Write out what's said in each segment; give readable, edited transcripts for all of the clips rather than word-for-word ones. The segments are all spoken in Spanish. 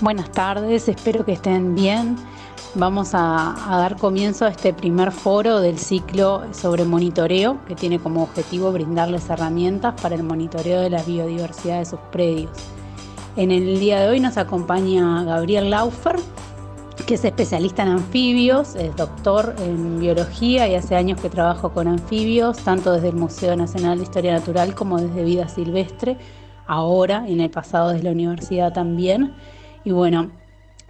Buenas tardes, espero que estén bien. Vamos a dar comienzo a este primer foro del ciclo sobre monitoreo, que tiene como objetivo brindarles herramientas para el monitoreo de la biodiversidad de sus predios. En el día de hoy nos acompaña Gabriel Laufer, que es especialista en anfibios, es doctor en biología y hace años que trabajo con anfibios, tanto desde el Museo Nacional de Historia Natural como desde Vida Silvestre, ahora en el pasado desde la universidad también. Y bueno,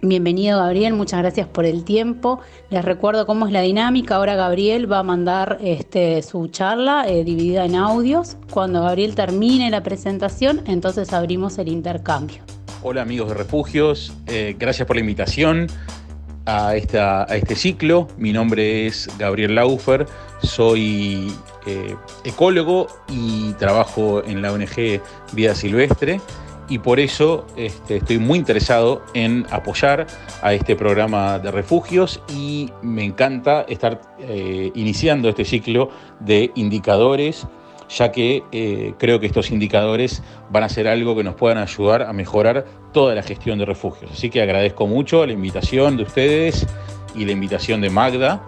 bienvenido Gabriel, muchas gracias por el tiempo. Les recuerdo cómo es la dinámica. Ahora Gabriel va a mandar su charla dividida en audios. Cuando Gabriel termine la presentación, entonces abrimos el intercambio. Hola amigos de Refugios, gracias por la invitación a este ciclo. Mi nombre es Gabriel Laufer, soy ecólogo y trabajo en la ONG Vida Silvestre y por eso estoy muy interesado en apoyar a este programa de refugios y me encanta estar iniciando este ciclo de indicadores, ya que creo que estos indicadores van a ser algo que nos puedan ayudar a mejorar toda la gestión de refugios. Así que agradezco mucho la invitación de ustedes y la invitación de Magda.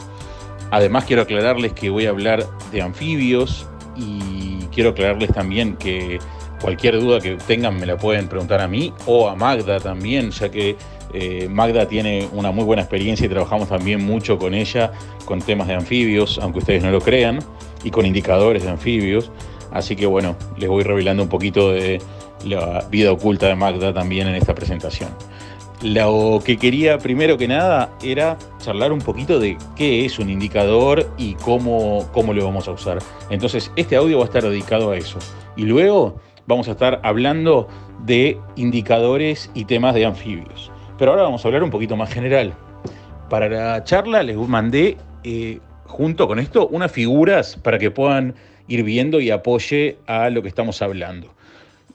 Además quiero aclararles que voy a hablar de anfibios y quiero aclararles también que cualquier duda que tengan me la pueden preguntar a mí o a Magda también, ya que Magda tiene una muy buena experiencia y trabajamos también mucho con ella con temas de anfibios, aunque ustedes no lo crean, y con indicadores de anfibios. Así que bueno, les voy revelando un poquito de la vida oculta de Magda también en esta presentación. Lo que quería primero que nada era charlar un poquito de qué es un indicador y cómo lo vamos a usar. Entonces este audio va a estar dedicado a eso. Y luego vamos a estar hablando de indicadores y temas de anfibios. Pero ahora vamos a hablar un poquito más general. Para la charla les mandé, junto con esto, unas figuras para que puedan ir viendo y apoye a lo que estamos hablando.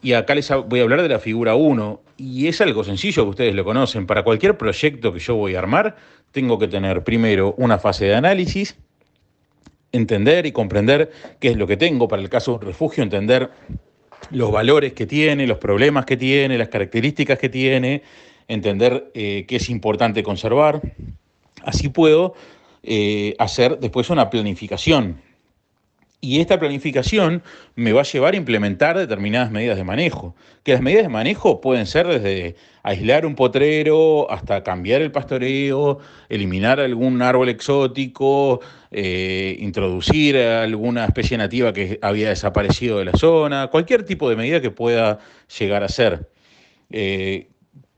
Y acá les voy a hablar de la figura 1, y es algo sencillo que ustedes lo conocen. Para cualquier proyecto que yo voy a armar, tengo que tener primero una fase de análisis, entender y comprender qué es lo que tengo. Para el caso de un refugio, entender los valores que tiene, los problemas que tiene, las características que tiene, entender qué es importante conservar. Así puedo hacer después una planificación. Y esta planificación me va a llevar a implementar determinadas medidas de manejo. Que las medidas de manejo pueden ser desde aislar un potrero hasta cambiar el pastoreo, eliminar algún árbol exótico, introducir alguna especie nativa que había desaparecido de la zona, cualquier tipo de medida que pueda llegar a ser.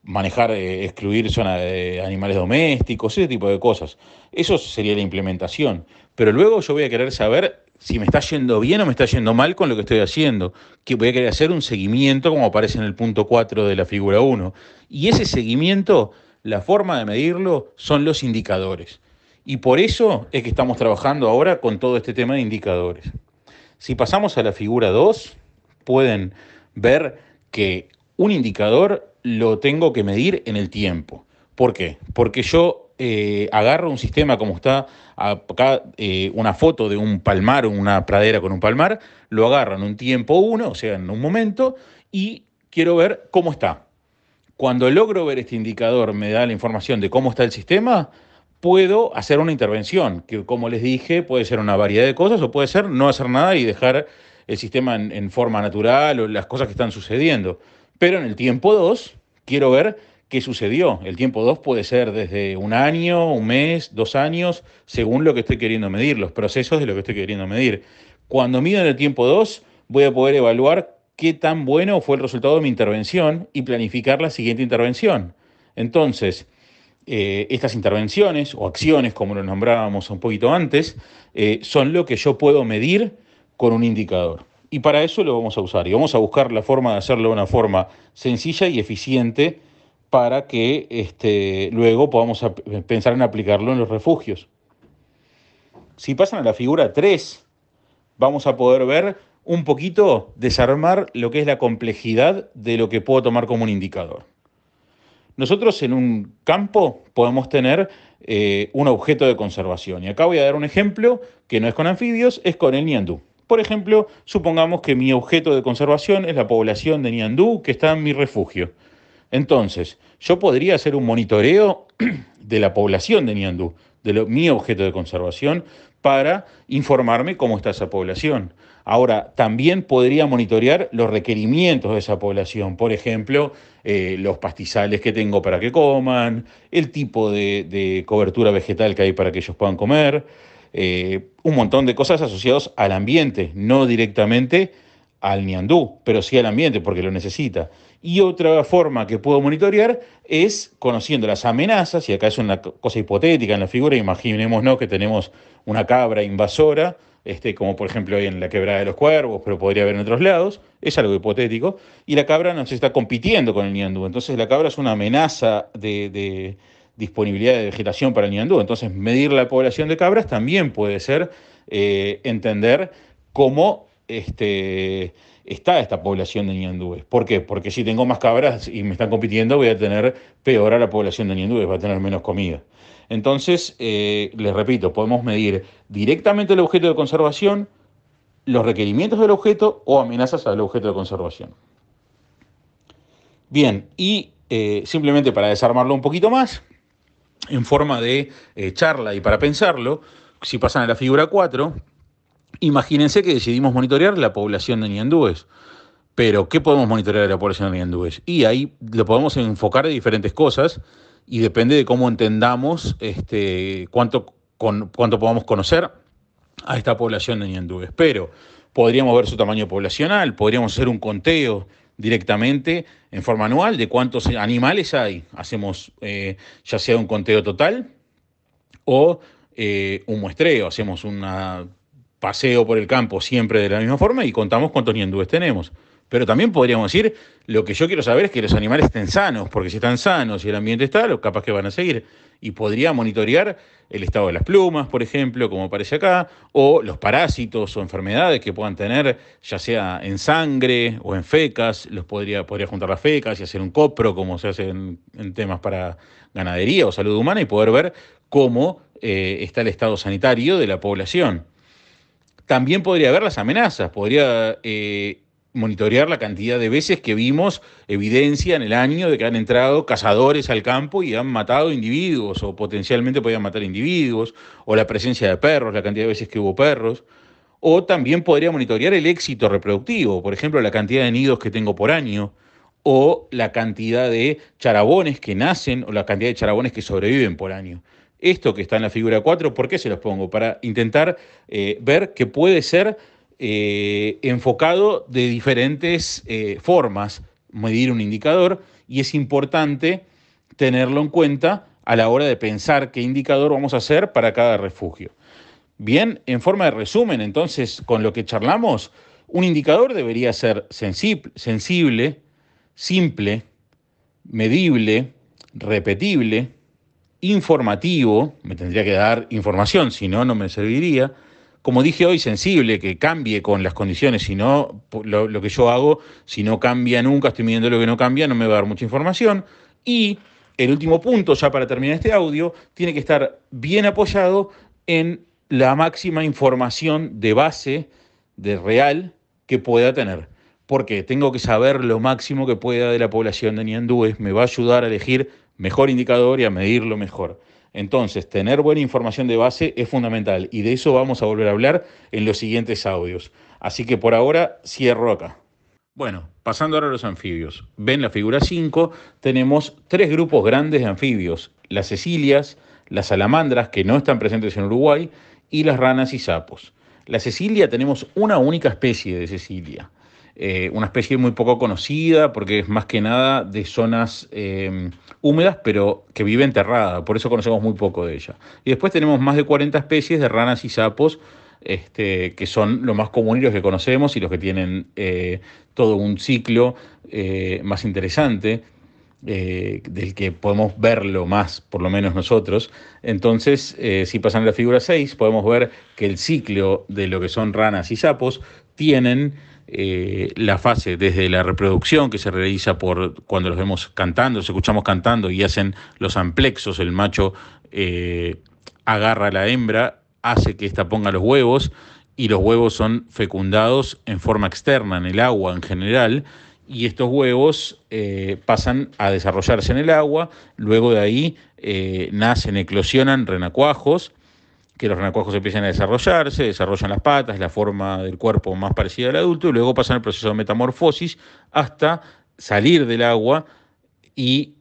Manejar, excluir zona de animales domésticos, ese tipo de cosas. Eso sería la implementación. Pero luego yo voy a querer saber si me está yendo bien o me está yendo mal con lo que estoy haciendo. Que voy a querer hacer un seguimiento, como aparece en el punto 4 de la figura 1. Y ese seguimiento, la forma de medirlo son los indicadores. Y por eso es que estamos trabajando ahora con todo este tema de indicadores. Si pasamos a la figura 2, pueden ver que un indicador lo tengo que medir en el tiempo. ¿Por qué? Porque yo agarro un sistema como está acá, una foto de un palmar o una pradera con un palmar, lo agarro en un tiempo 1, o sea, en un momento, y quiero ver cómo está. Cuando logro ver este indicador, me da la información de cómo está el sistema, puedo hacer una intervención, que como les dije, puede ser una variedad de cosas o puede ser no hacer nada y dejar el sistema en forma natural o las cosas que están sucediendo. Pero en el tiempo 2 quiero ver qué sucedió. El tiempo 2 puede ser desde un año, un mes, 2 años, según lo que estoy queriendo medir, los procesos de lo que estoy queriendo medir. Cuando mido en el tiempo 2, voy a poder evaluar qué tan bueno fue el resultado de mi intervención y planificar la siguiente intervención. Entonces, estas intervenciones o acciones, como lo nombrábamos un poquito antes, son lo que yo puedo medir con un indicador. Y para eso lo vamos a usar. Y vamos a buscar la forma de hacerlo de una forma sencilla y eficiente para que luego podamos pensar en aplicarlo en los refugios. Si pasan a la figura 3, vamos a poder ver un poquito, desarmar lo que es la complejidad de lo que puedo tomar como un indicador. Nosotros en un campo podemos tener un objeto de conservación. Y acá voy a dar un ejemplo que no es con anfibios, es con el ñandú. Por ejemplo, supongamos que mi objeto de conservación es la población de ñandú que está en mi refugio. Entonces, yo podría hacer un monitoreo de la población de ñandú, mi objeto de conservación, para informarme cómo está esa población. Ahora, también podría monitorear los requerimientos de esa población, por ejemplo, los pastizales que tengo para que coman, el tipo de cobertura vegetal que hay para que ellos puedan comer, un montón de cosas asociadas al ambiente, no directamente al ñandú, pero sí al ambiente porque lo necesita. Y otra forma que puedo monitorear es conociendo las amenazas, y acá es una cosa hipotética en la figura, imaginémonos que tenemos una cabra invasora, como por ejemplo hay en la Quebrada de los Cuervos, pero podría haber en otros lados, es algo hipotético, y la cabra nos está compitiendo con el ñandú, entonces la cabra es una amenaza de disponibilidad de vegetación para el ñandú, entonces medir la población de cabras también puede ser entender cómo está esta población de ñandúes. ¿Por qué? Porque si tengo más cabras y me están compitiendo, voy a tener peor a la población de ñandúes, va a tener menos comida. Entonces, les repito, podemos medir directamente el objeto de conservación, los requerimientos del objeto o amenazas al objeto de conservación. Bien, y simplemente para desarmarlo un poquito más, en forma de charla y para pensarlo, si pasan a la figura 4, imagínense que decidimos monitorear la población de ñandúes. Pero, ¿qué podemos monitorear de la población de ñandúes? Y ahí lo podemos enfocar de diferentes cosas y depende de cómo entendamos cuánto podamos conocer a esta población de ñandúes. Pero podríamos ver su tamaño poblacional, podríamos hacer un conteo directamente en forma anual de cuántos animales hay. Hacemos ya sea un conteo total o un muestreo, hacemos un paseo por el campo siempre de la misma forma y contamos cuántos ñandúes tenemos. Pero también podríamos decir, lo que yo quiero saber es que los animales estén sanos, porque si están sanos y el ambiente está, capaz que van a seguir. Y podría monitorear el estado de las plumas, por ejemplo, como aparece acá, o los parásitos o enfermedades que puedan tener, ya sea en sangre o en fecas, podría juntar las fecas y hacer un copro, como se hace en temas para ganadería o salud humana, y poder ver cómo está el estado sanitario de la población. También podría ver las amenazas, podría monitorear la cantidad de veces que vimos evidencia en el año de que han entrado cazadores al campo y han matado individuos o potencialmente podían matar individuos, o la presencia de perros, la cantidad de veces que hubo perros. O también podría monitorear el éxito reproductivo, por ejemplo, la cantidad de nidos que tengo por año, o la cantidad de charabones que nacen o la cantidad de charabones que sobreviven por año. Esto que está en la figura 4, ¿por qué se los pongo? Para intentar ver que puede ser enfocado de diferentes formas, medir un indicador, y es importante tenerlo en cuenta a la hora de pensar qué indicador vamos a hacer para cada refugio. Bien, en forma de resumen, entonces, con lo que charlamos, un indicador debería ser sensible, simple, medible, repetible, informativo, me tendría que dar información, si no, no me serviría. Como dije hoy, sensible, que cambie con las condiciones, si no, lo que yo hago, si no cambia nunca, estoy midiendo lo que no cambia, no me va a dar mucha información. Y el último punto, ya para terminar este audio, tiene que estar bien apoyado en la máxima información de base, de real, que pueda tener. Porque tengo que saber lo máximo que pueda de la población de ñandúes, me va a ayudar a elegir mejor indicador y a medirlo mejor. Entonces, tener buena información de base es fundamental y de eso vamos a volver a hablar en los siguientes audios. Así que por ahora cierro acá. Bueno, pasando ahora a los anfibios. Ven la figura 5, tenemos 3 grupos grandes de anfibios: las cecilias, las salamandras, que no están presentes en Uruguay, y las ranas y sapos. La cecilia, tenemos una única especie de cecilia. Una especie muy poco conocida porque es más que nada de zonas húmedas, pero que vive enterrada, por eso conocemos muy poco de ella. Y después tenemos más de 40 especies de ranas y sapos, que son los más comunes y los que conocemos y los que tienen todo un ciclo más interesante, del que podemos verlo más, por lo menos nosotros. Entonces, si pasan a la figura 6, podemos ver que el ciclo de lo que son ranas y sapos tienen la fase desde la reproducción, que se realiza cuando los vemos cantando, los escuchamos cantando y hacen los amplexos, el macho agarra a la hembra, hace que ésta ponga los huevos, y los huevos son fecundados en forma externa, en el agua en general, y estos huevos pasan a desarrollarse en el agua. Luego de ahí nacen, eclosionan renacuajos, que los renacuajos empiezan a desarrollarse, desarrollan las patas, la forma del cuerpo más parecida al adulto, y luego pasan el proceso de metamorfosis hasta salir del agua y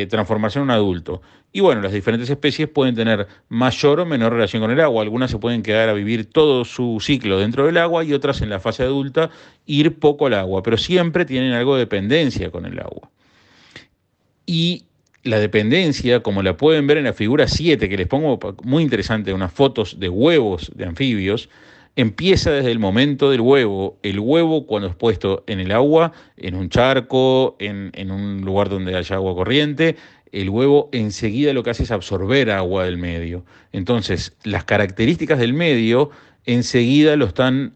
transformarse en un adulto. Y bueno, las diferentes especies pueden tener mayor o menor relación con el agua. Algunas se pueden quedar a vivir todo su ciclo dentro del agua y otras en la fase adulta ir poco al agua, pero siempre tienen algo de dependencia con el agua. Y la dependencia, como la pueden ver en la figura 7, que les pongo muy interesante, unas fotos de huevos de anfibios, empieza desde el momento del huevo. El huevo, cuando es puesto en el agua, en un charco, en un lugar donde haya agua corriente, el huevo enseguida lo que hace es absorber agua del medio. Entonces, las características del medio enseguida lo están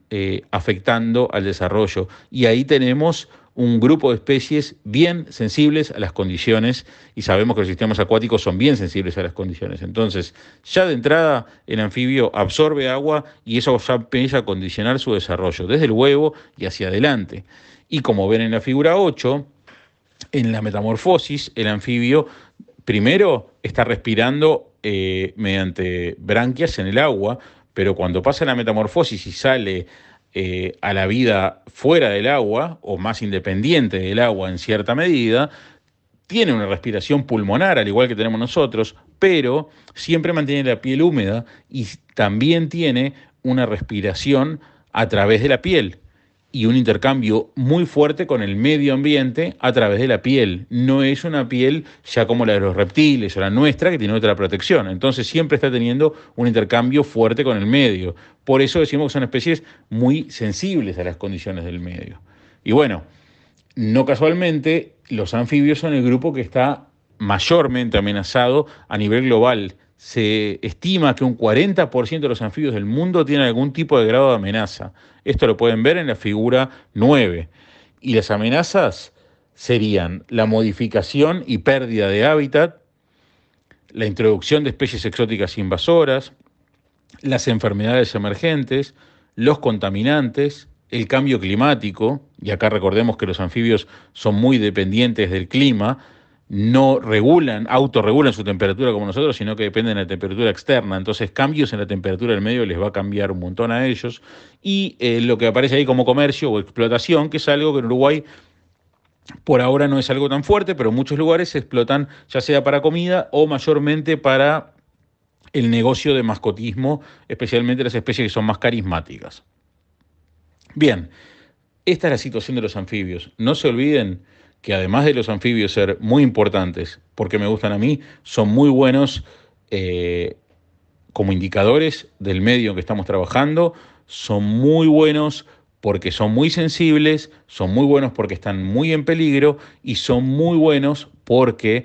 afectando al desarrollo. Y ahí tenemos un grupo de especies bien sensibles a las condiciones, y sabemos que los sistemas acuáticos son bien sensibles a las condiciones. Entonces, ya de entrada, el anfibio absorbe agua y eso ya empieza a condicionar su desarrollo, desde el huevo y hacia adelante. Y como ven en la figura 8, en la metamorfosis, el anfibio primero está respirando mediante branquias en el agua, pero cuando pasa la metamorfosis y sale a la vida fuera del agua, o más independiente del agua en cierta medida, tiene una respiración pulmonar, al igual que tenemos nosotros, pero siempre mantiene la piel húmeda y también tiene una respiración a través de la piel y un intercambio muy fuerte con el medio ambiente a través de la piel. No es una piel ya como la de los reptiles o la nuestra, que tiene otra protección. Entonces siempre está teniendo un intercambio fuerte con el medio. Por eso decimos que son especies muy sensibles a las condiciones del medio. Y bueno, no casualmente, los anfibios son el grupo que está mayormente amenazado a nivel global. Se estima que un 40% de los anfibios del mundo tienen algún tipo de grado de amenaza. Esto lo pueden ver en la figura 9. Y las amenazas serían la modificación y pérdida de hábitat, la introducción de especies exóticas invasoras, las enfermedades emergentes, los contaminantes, el cambio climático, y acá recordemos que los anfibios son muy dependientes del clima, no autorregulan su temperatura como nosotros, sino que dependen de la temperatura externa. Entonces, cambios en la temperatura del medio les va a cambiar un montón a ellos. Y lo que aparece ahí como comercio o explotación, que es algo que en Uruguay por ahora no es algo tan fuerte, pero en muchos lugares se explotan ya sea para comida o mayormente para el negocio de mascotismo, especialmente las especies que son más carismáticas. Bien, esta es la situación de los anfibios. No se olviden que además de los anfibios ser muy importantes, porque me gustan a mí, son muy buenos como indicadores del medio en que estamos trabajando, son muy buenos porque son muy sensibles, son muy buenos porque están muy en peligro y son muy buenos porque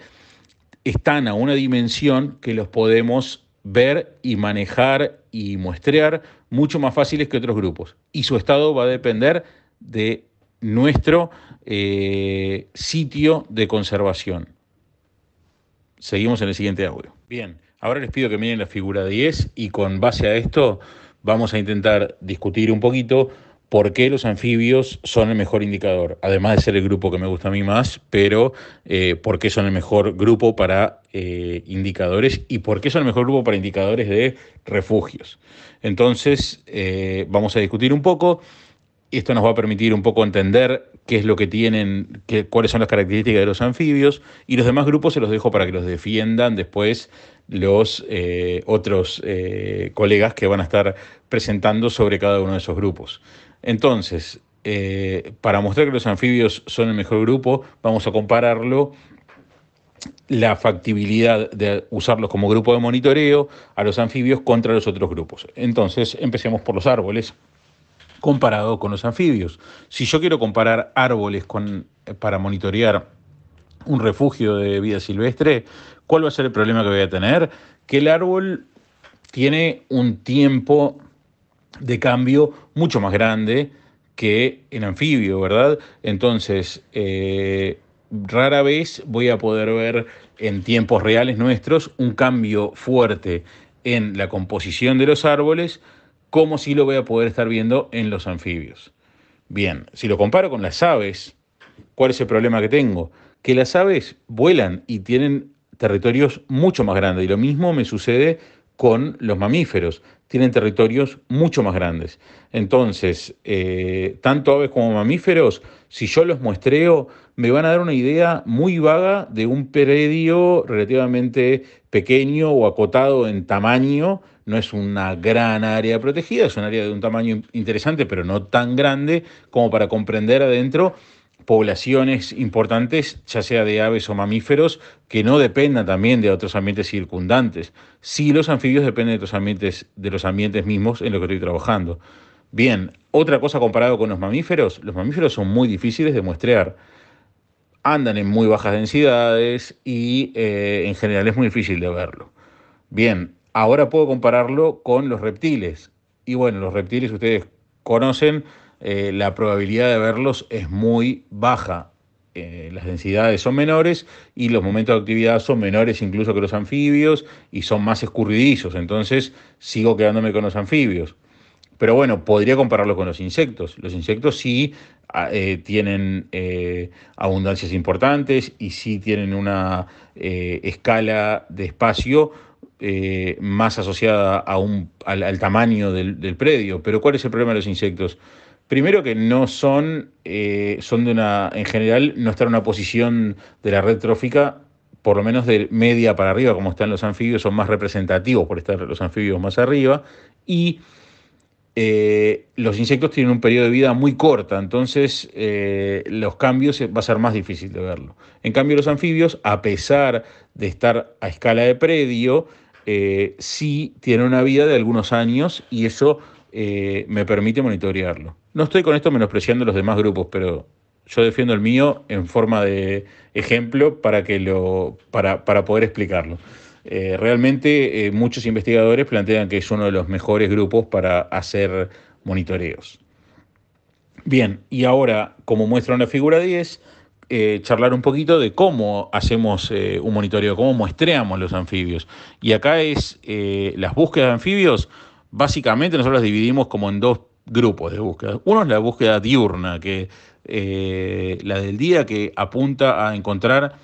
están a una dimensión que los podemos ver y manejar y muestrear mucho más fáciles que otros grupos. Y su estado va a depender de nuestro sitio de conservación. Seguimos en el siguiente audio. Bien, ahora les pido que miren la figura 10 y con base a esto vamos a intentar discutir un poquito por qué los anfibios son el mejor indicador, además de ser el grupo que me gusta a mí más, pero por qué son el mejor grupo para indicadores y por qué son el mejor grupo para indicadores de refugios. Entonces, vamos a discutir un poco. Esto nos va a permitir un poco entender qué es lo que tienen, cuáles son las características de los anfibios, y los demás grupos se los dejo para que los defiendan después los otros colegas que van a estar presentando sobre cada uno de esos grupos. Entonces, para mostrar que los anfibios son el mejor grupo, vamos a compararlo la factibilidad de usarlos como grupo de monitoreo a los anfibios contra los otros grupos. Entonces, empecemos por los árboles comparado con los anfibios. Si yo quiero comparar árboles para monitorear un refugio de vida silvestre, ¿cuál va a ser el problema que voy a tener? Que el árbol tiene un tiempo de cambio mucho más grande que el anfibio, ¿verdad? Entonces, rara vez voy a poder ver en tiempos reales nuestros un cambio fuerte en la composición de los árboles, como si lo voy a poder estar viendo en los anfibios. Bien, si lo comparo con las aves, ¿Cuál es el problema que tengo? Que las aves vuelan y tienen territorios mucho más grandes. Y lo mismo me sucede con los mamíferos. Tienen territorios mucho más grandes. Entonces, tanto aves como mamíferos, si yo los muestreo, me van a dar una idea muy vaga de un predio relativamente pequeño o acotado en tamaño. No es una gran área protegida, es un área de un tamaño interesante, pero no tan grande como para comprender adentro poblaciones importantes, ya sea de aves o mamíferos, que no dependan también de otros ambientes circundantes. Sí, los anfibios dependen de los ambientes mismos en los que estoy trabajando. Bien, otra cosa comparado con los mamíferos son muy difíciles de muestrear, andan en muy bajas densidades y en general es muy difícil de verlo. Bien, ahora puedo compararlo con los reptiles. Y bueno, los reptiles ustedes conocen, la probabilidad de verlos es muy baja. Las densidades son menores y los momentos de actividad son menores incluso que los anfibios y son más escurridizos. Entonces sigo quedándome con los anfibios. Pero bueno, podría compararlo con los insectos. Los insectos sí tienen abundancias importantes y sí tienen una escala de espacio más asociada al tamaño del predio. Pero ¿cuál es el problema de los insectos? Primero que no son de una, en general, no están en una posición de la red trófica, por lo menos de media para arriba, como están los anfibios, son más representativos por estar los anfibios más arriba. Y los insectos tienen un periodo de vida muy corta, entonces los cambios va a ser más difícil de verlo. En cambio, los anfibios, a pesar de estar a escala de predio, sí tienen una vida de algunos años y eso me permite monitorearlo. No estoy con esto menospreciando los demás grupos, pero yo defiendo el mío en forma de ejemplo para poder explicarlo. Realmente muchos investigadores plantean que es uno de los mejores grupos para hacer monitoreos. Bien, y ahora, como muestra una figura 10, charlar un poquito de cómo hacemos un monitoreo, cómo muestreamos los anfibios. Y acá es las búsquedas de anfibios, básicamente nosotros las dividimos como en dos grupos de búsqueda. Uno es la búsqueda diurna, la del día, que apunta a encontrar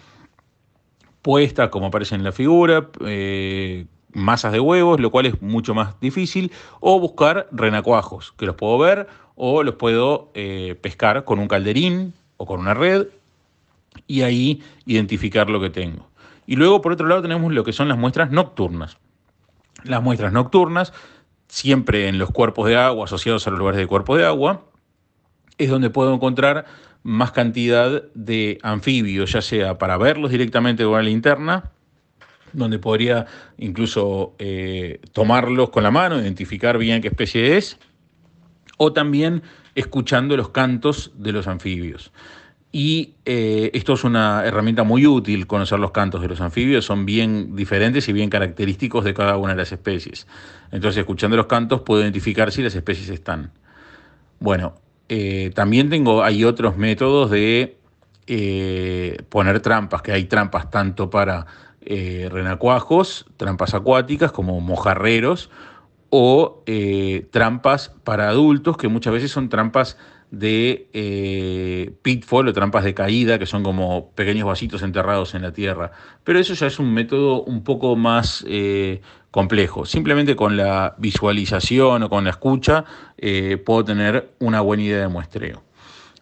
puestas, como aparece en la figura, masas de huevos, lo cual es mucho más difícil, o buscar renacuajos, que los puedo ver o los puedo pescar con un calderín o con una red y ahí identificar lo que tengo. Y luego, por otro lado, tenemos lo que son las muestras nocturnas. Las muestras nocturnas, siempre en los cuerpos de agua, asociados a los lugares de cuerpos de agua, es donde puedo encontrar más cantidad de anfibios, ya sea para verlos directamente con una linterna, donde podría incluso tomarlos con la mano, identificar bien qué especie es, o también escuchando los cantos de los anfibios. Y esto es una herramienta muy útil, conocer los cantos de los anfibios, son bien diferentes y bien característicos de cada una de las especies. Entonces, escuchando los cantos puedo identificar si las especies están. Bueno, también hay otros métodos de poner trampas, que hay trampas tanto para renacuajos, trampas acuáticas como mojarreros, o trampas para adultos, que muchas veces son trampas de pitfall o trampas de caída, que son como pequeños vasitos enterrados en la tierra. Pero eso ya es un método un poco más complejo. Simplemente con la visualización o con la escucha puedo tener una buena idea de muestreo.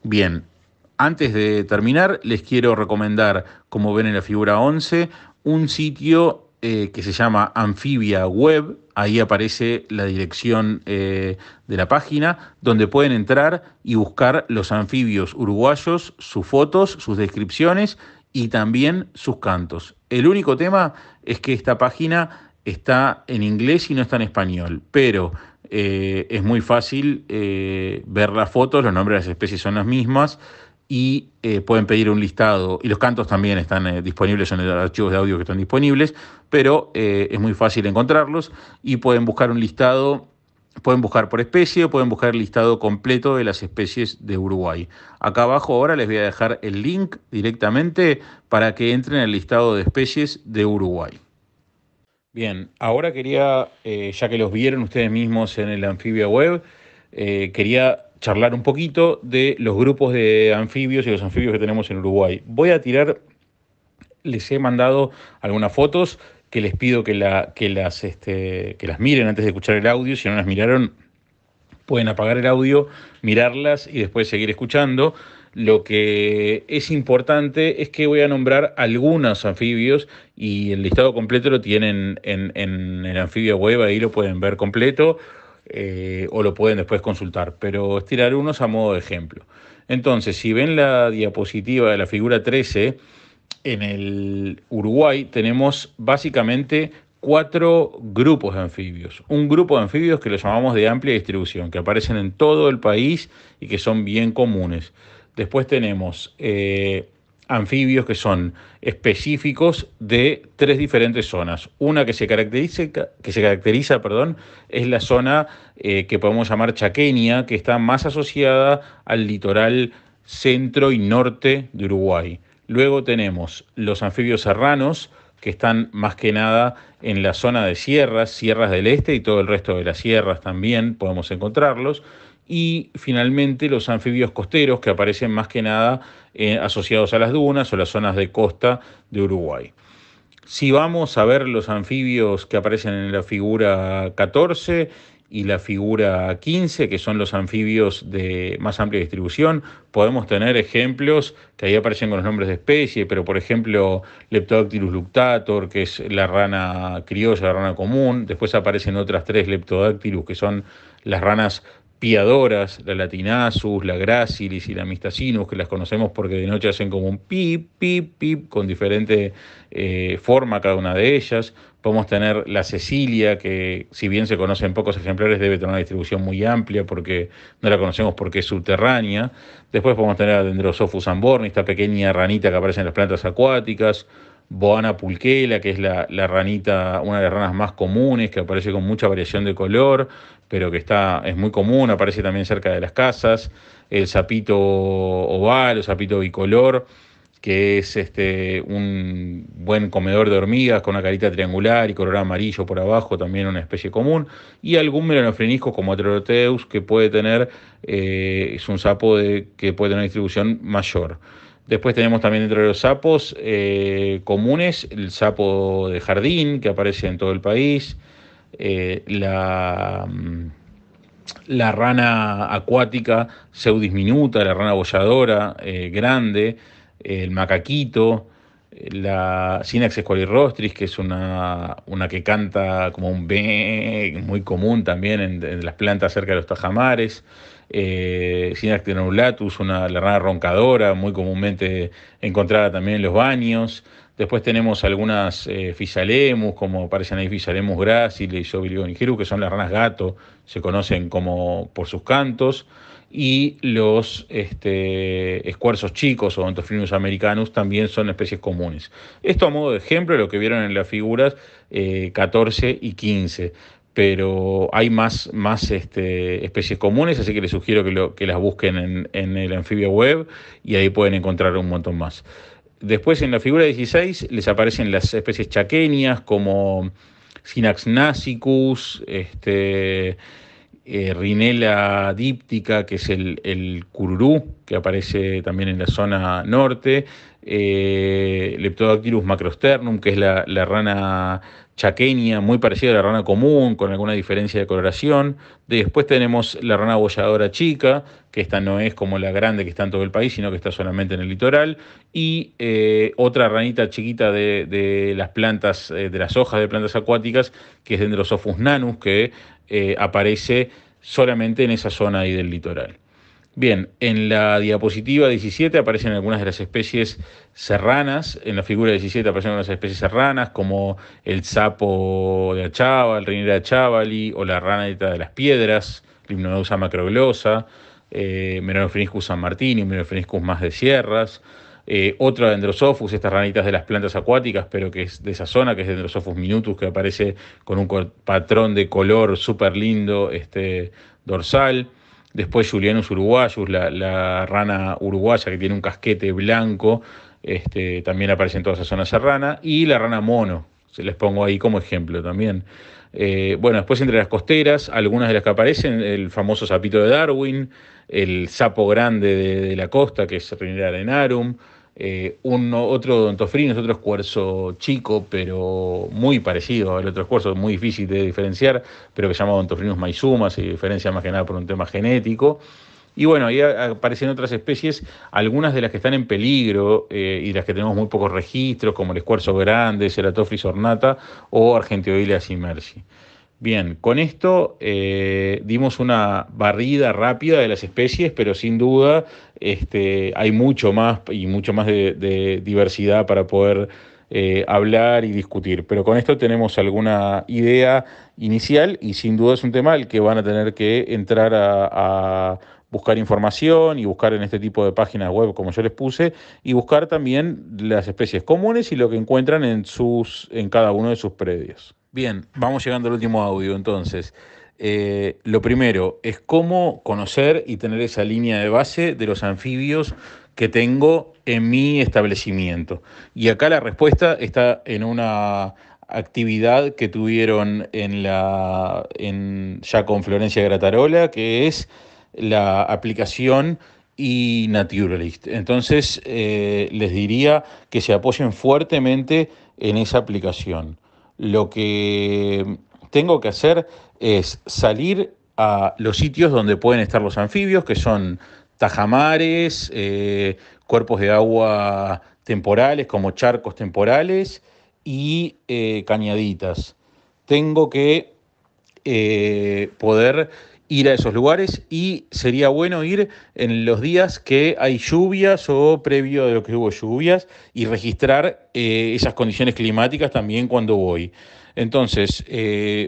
Bien, antes de terminar, les quiero recomendar, como ven en la figura 11, un sitio que se llama Amphibia Web. Ahí aparece la dirección de la página, donde pueden entrar y buscar los anfibios uruguayos, sus fotos, sus descripciones y también sus cantos. El único tema es que esta página está en inglés y no está en español, pero es muy fácil ver las fotos, los nombres de las especies son las mismas y pueden pedir un listado, y los cantos también están disponibles en los archivos de audio que están disponibles, pero es muy fácil encontrarlos y pueden buscar un listado, pueden buscar por especie o pueden buscar el listado completo de las especies de Uruguay. Acá abajo ahora les voy a dejar el link directamente para que entren al listado de especies de Uruguay. Bien, ahora quería, ya que los vieron ustedes mismos en el Amphibia Web, quería charlar un poquito de los grupos de anfibios y los anfibios que tenemos en Uruguay. Les he mandado algunas fotos que les pido que las miren antes de escuchar el audio. Si no las miraron, pueden apagar el audio, mirarlas y después seguir escuchando. Lo que es importante es que voy a nombrar algunos anfibios y el listado completo lo tienen en el Anfibia Web, ahí lo pueden ver completo, o lo pueden después consultar, pero estirar unos a modo de ejemplo. Entonces, si ven la diapositiva de la figura 13, en el Uruguay tenemos básicamente 4 grupos de anfibios. Un grupo de anfibios que lo llamamos de amplia distribución, que aparecen en todo el país y que son bien comunes. Después tenemos anfibios que son específicos de 3 diferentes zonas. Una que se caracteriza, es la zona que podemos llamar chaqueña, que está más asociada al litoral centro y norte de Uruguay. Luego tenemos los anfibios serranos, que están más que nada en la zona de sierras del este y todo el resto de las sierras también podemos encontrarlos. Y finalmente los anfibios costeros, que aparecen más que nada asociados a las dunas o las zonas de costa de Uruguay. Si vamos a ver los anfibios que aparecen en la figura 14 y la figura 15, que son los anfibios de más amplia distribución, podemos tener ejemplos que ahí aparecen con los nombres de especie, pero por ejemplo Leptodactylus luctator, que es la rana criolla, la rana común. Después aparecen otras 3 Leptodactylus, que son las ranas piadoras, la Latinasus, la Gracilis y la Mistacinus, que las conocemos porque de noche hacen como un pip, pip, pip, con diferente forma cada una de ellas. Podemos tener la Cecilia, que si bien se conocen pocos ejemplares, debe tener una distribución muy amplia porque no la conocemos porque es subterránea. Después podemos tener a Dendrosophus amborni, esta pequeña ranita que aparece en las plantas acuáticas. Boana pulquela, que es la ranita, una de las ranas más comunes, que aparece con mucha variación de color, pero que es muy común, aparece también cerca de las casas. El sapito oval o sapito bicolor, que es un buen comedor de hormigas con una carita triangular y color amarillo por abajo, también una especie común. Y algún melanofrenisco como Ateroteus, que puede tener, es un sapo que puede tener una distribución mayor. Después tenemos también dentro de los sapos comunes el sapo de jardín, que aparece en todo el país, la rana acuática Pseudisminuta, la rana bolladora grande, el macaquito, la Synax squalirrostris, que es una que canta como un be, muy común también en las plantas cerca de los tajamares. Synax tenobulatus, la rana roncadora, muy comúnmente encontrada también en los baños. Después tenemos algunas Physalemus, como aparecen ahí Physalemus gracile y Zobilionigerus, que son las ranas gato, se conocen como por sus cantos. Y los escuerzos chicos o Ontophrynus americanus también son especies comunes. Esto a modo de ejemplo de lo que vieron en las figuras 14 y 15. Pero hay más especies comunes, así que les sugiero que las busquen en el Anfibia Web y ahí pueden encontrar un montón más. Después en la figura 16 les aparecen las especies chaqueñas como Synax nassicus, Rhinella díptica, que es el cururú, que aparece también en la zona norte, Leptodactylus macrosternum, que es la rana chaqueña, muy parecida a la rana común, con alguna diferencia de coloración. Después tenemos la rana bolladora chica, que esta no es como la grande que está en todo el país, sino que está solamente en el litoral. Y otra ranita chiquita de las plantas, de las hojas de plantas acuáticas, que es Dendrosophus nanus, que aparece solamente en esa zona ahí del litoral. Bien, en la diapositiva 17 aparecen algunas de las especies serranas. En la figura 17 aparecen algunas especies serranas, como el sapo de Achával, el Rhinera achavali, o la ranita de las piedras, Limnodeusa macroglosa, Melanophrenischus sanmartini, Melanophrenischus más de sierras. Otra Dendrosophus, estas ranitas de las plantas acuáticas, pero que es de esa zona, que es Dendrosophus minutus, que aparece con un patrón de color súper lindo dorsal. Después Julianus uruguayus, la rana uruguaya que tiene un casquete blanco, también aparece en toda esa zona serrana. Y la rana mono, se les pongo ahí como ejemplo también. Bueno, después entre las costeras, algunas de las que aparecen, el famoso sapito de Darwin, el sapo grande de la costa, que es Rhinera arenarum, otro Odontofrinus, otro escuerzo chico, pero muy parecido al otro escuerzo, muy difícil de diferenciar, pero que se llama Odontofrinus maizuma, se diferencia más que nada por un tema genético. Y bueno, ahí aparecen otras especies, algunas de las que están en peligro y de las que tenemos muy pocos registros, como el escuerzo grande, Ceratophrys ornata o Argentioileas simersi. Bien, con esto dimos una barrida rápida de las especies, pero sin duda hay mucho más y mucho más de diversidad para poder hablar y discutir. Pero con esto tenemos alguna idea inicial y sin duda es un tema al que van a tener que entrar a buscar información y buscar en este tipo de páginas web como yo les puse y buscar también las especies comunes y lo que encuentran en cada uno de sus predios. Bien, vamos llegando al último audio entonces. Lo primero es cómo conocer y tener esa línea de base de los anfibios que tengo en mi establecimiento. Y acá la respuesta está en una actividad que tuvieron ya con Florencia Gratarola, que es la aplicación eNaturalist. Entonces, les diría que se apoyen fuertemente en esa aplicación. Lo que tengo que hacer es salir a los sitios donde pueden estar los anfibios, que son tajamares, cuerpos de agua temporales, como charcos temporales, y cañaditas. Tengo que poder ir a esos lugares y sería bueno ir en los días que hay lluvias o previo de lo que hubo lluvias y registrar esas condiciones climáticas también cuando voy. Entonces,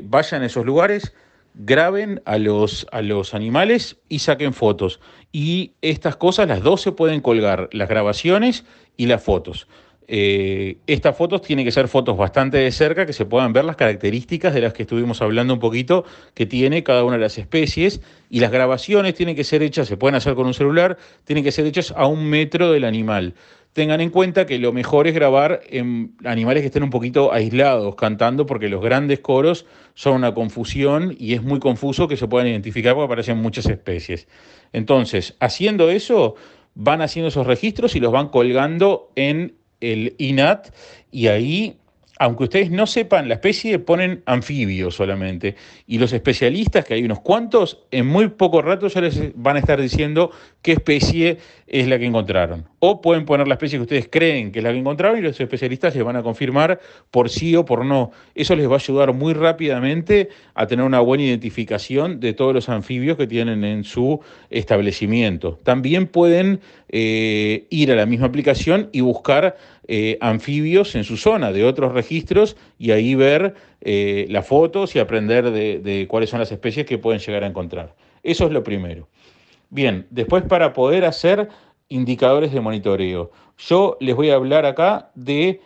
vayan a esos lugares, graben a los animales y saquen fotos. Y estas cosas, las dos se pueden colgar, las grabaciones y las fotos. Estas fotos tienen que ser fotos bastante de cerca, que se puedan ver las características de las que estuvimos hablando un poquito, que tiene cada una de las especies, y las grabaciones tienen que ser hechas, se pueden hacer con un celular, tienen que ser hechas a 1 metro del animal. Tengan en cuenta que lo mejor es grabar en animales que estén un poquito aislados cantando, porque los grandes coros son una confusión y es muy confuso que se puedan identificar porque aparecen muchas especies. Entonces, haciendo eso, van haciendo esos registros y los van colgando en el eNat, y ahí, aunque ustedes no sepan la especie, ponen anfibio solamente. Y los especialistas, que hay unos cuantos, en muy poco rato ya les van a estar diciendo qué especie es la que encontraron. O pueden poner la especie que ustedes creen que es la que encontraron y los especialistas les van a confirmar por sí o por no. Eso les va a ayudar muy rápidamente a tener una buena identificación de todos los anfibios que tienen en su establecimiento. También pueden ir a la misma aplicación y buscar anfibios en su zona de otros registros y ahí ver las fotos y aprender de cuáles son las especies que pueden llegar a encontrar. Eso es lo primero. Bien, después para poder hacer indicadores de monitoreo, yo les voy a hablar acá de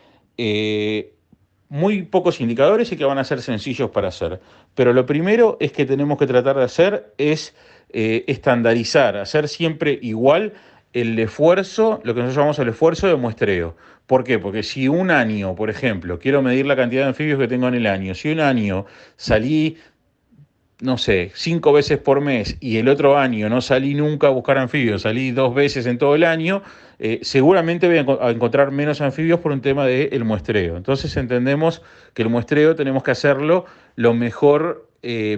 muy pocos indicadores y que van a ser sencillos para hacer. Pero lo primero es que tenemos que tratar de hacer es estandarizar, hacer siempre igual el esfuerzo, lo que nosotros llamamos el esfuerzo de muestreo. ¿Por qué? Porque si un año, por ejemplo, quiero medir la cantidad de anfibios que tengo en el año, si un año salí, no sé, 5 veces por mes y el otro año no salí nunca a buscar anfibios, salí 2 veces en todo el año, seguramente voy a encontrar menos anfibios por un tema del muestreo. Entonces entendemos que el muestreo tenemos que hacerlo lo mejor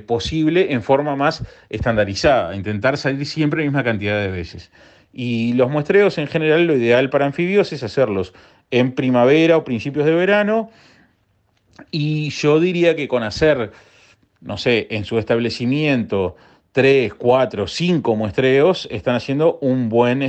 posible en forma más estandarizada, intentar salir siempre la misma cantidad de veces. Y los muestreos en general, lo ideal para anfibios es hacerlos en primavera o principios de verano, y yo diría que con hacer, no sé, en su establecimiento 3, 4, 5 muestreos, están haciendo un buen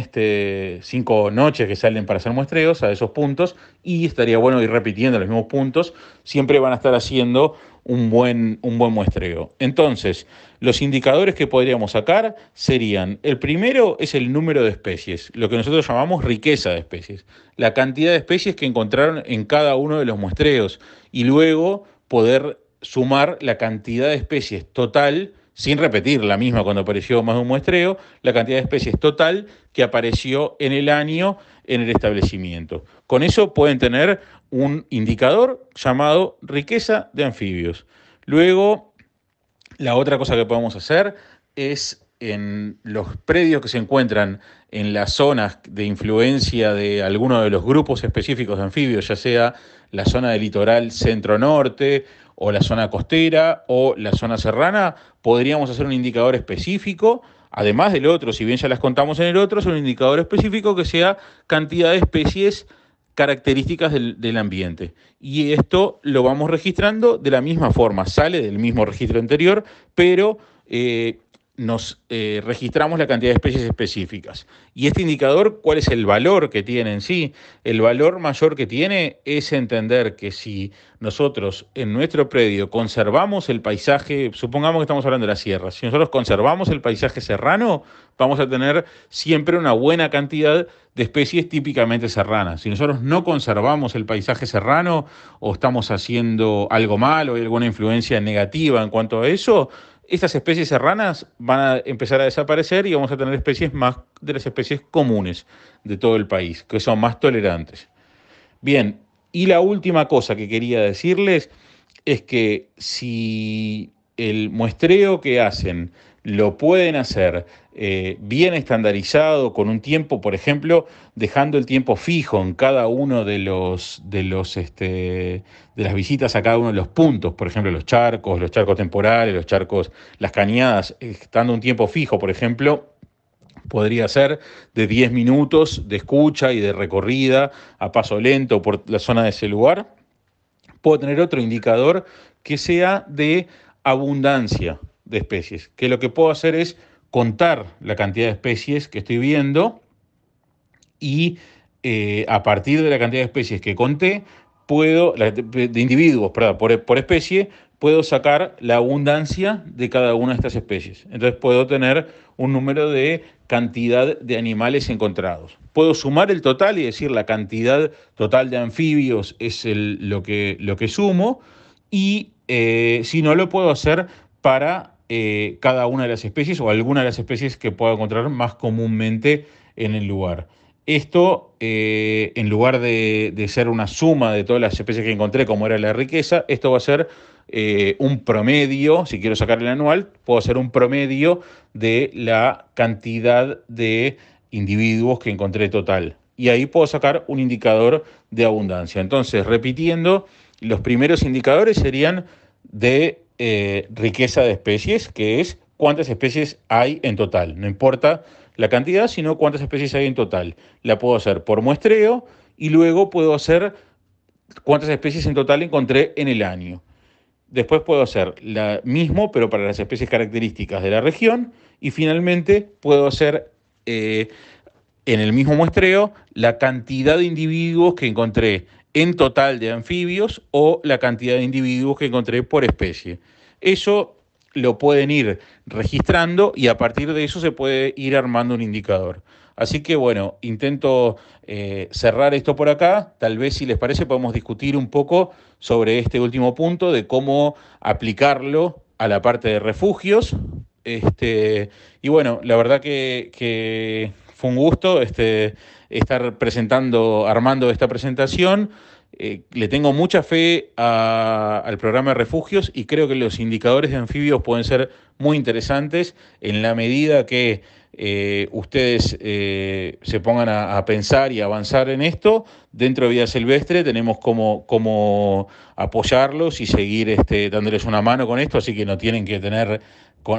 5 noches que salen para hacer muestreos a esos puntos, y estaría bueno ir repitiendo los mismos puntos, siempre van a estar haciendo un buen muestreo. Entonces, los indicadores que podríamos sacar serían, el primero es el número de especies, lo que nosotros llamamos riqueza de especies, la cantidad de especies que encontraron en cada uno de los muestreos, y luego poder sumar la cantidad de especies total, sin repetir la misma cuando apareció más de un muestreo, la cantidad de especies total que apareció en el año en el establecimiento. Con eso pueden tener un indicador llamado riqueza de anfibios. Luego, la otra cosa que podemos hacer es en los predios que se encuentran en las zonas de influencia de alguno de los grupos específicos de anfibios, ya sea la zona del litoral centro-norte o la zona costera o la zona serrana, podríamos hacer un indicador específico, además del otro, si bien ya las contamos en el otro, es un indicador específico que sea cantidad de especies características del ambiente. Y esto lo vamos registrando de la misma forma, sale del mismo registro anterior, pero nos registramos la cantidad de especies específicas. Y este indicador, ¿cuál es el valor que tiene en sí? El valor mayor que tiene es entender que si nosotros en nuestro predio conservamos el paisaje, supongamos que estamos hablando de la sierra, si nosotros conservamos el paisaje serrano, vamos a tener siempre una buena cantidad de especies típicamente serranas. Si nosotros no conservamos el paisaje serrano o estamos haciendo algo mal o hay alguna influencia negativa en cuanto a eso, estas especies serranas van a empezar a desaparecer y vamos a tener especies más de las especies comunes de todo el país, que son más tolerantes. Bien, y la última cosa que quería decirles es que si el muestreo que hacen lo pueden hacer bien estandarizado, con un tiempo, por ejemplo, dejando el tiempo fijo en cada uno de las visitas a cada uno de los puntos, por ejemplo, los charcos temporales, los charcos, las cañadas, dando un tiempo fijo, por ejemplo, podría ser de 10 minutos de escucha y de recorrida a paso lento por la zona de ese lugar. Puedo tener otro indicador que sea de abundancia de especies, que lo que puedo hacer es contar la cantidad de especies que estoy viendo y a partir de la cantidad de especies que conté, de individuos, perdón, por especie, puedo sacar la abundancia de cada una de estas especies. Entonces puedo tener un número de cantidad de animales encontrados. Puedo sumar el total y decir la cantidad total de anfibios es lo que sumo, y si no, lo puedo hacer para cada una de las especies o alguna de las especies que pueda encontrar más comúnmente en el lugar. Esto, en lugar de ser una suma de todas las especies que encontré, como era la riqueza, esto va a ser un promedio. Si quiero sacar el anual, puedo hacer un promedio de la cantidad de individuos que encontré total. Y ahí puedo sacar un indicador de abundancia. Entonces, repitiendo, los primeros indicadores serían de riqueza de especies, que es cuántas especies hay en total. No importa la cantidad, sino cuántas especies hay en total. La puedo hacer por muestreo y luego puedo hacer cuántas especies en total encontré en el año. Después puedo hacer la mismo, pero para las especies características de la región. Y finalmente puedo hacer en el mismo muestreo la cantidad de individuos que encontré en total de anfibios o la cantidad de individuos que encontré por especie. Eso lo pueden ir registrando y a partir de eso se puede ir armando un indicador. Así que bueno, intento cerrar esto por acá. Tal vez, si les parece, podemos discutir un poco sobre este último punto de cómo aplicarlo a la parte de refugios. Y bueno, la verdad que fue un gusto estar armando esta presentación. Le tengo mucha fe al programa de refugios y creo que los indicadores de anfibios pueden ser muy interesantes en la medida que ustedes se pongan a pensar y avanzar en esto. Dentro de Vida Silvestre tenemos cómo apoyarlos y seguir dándoles una mano con esto, así que no tienen que tener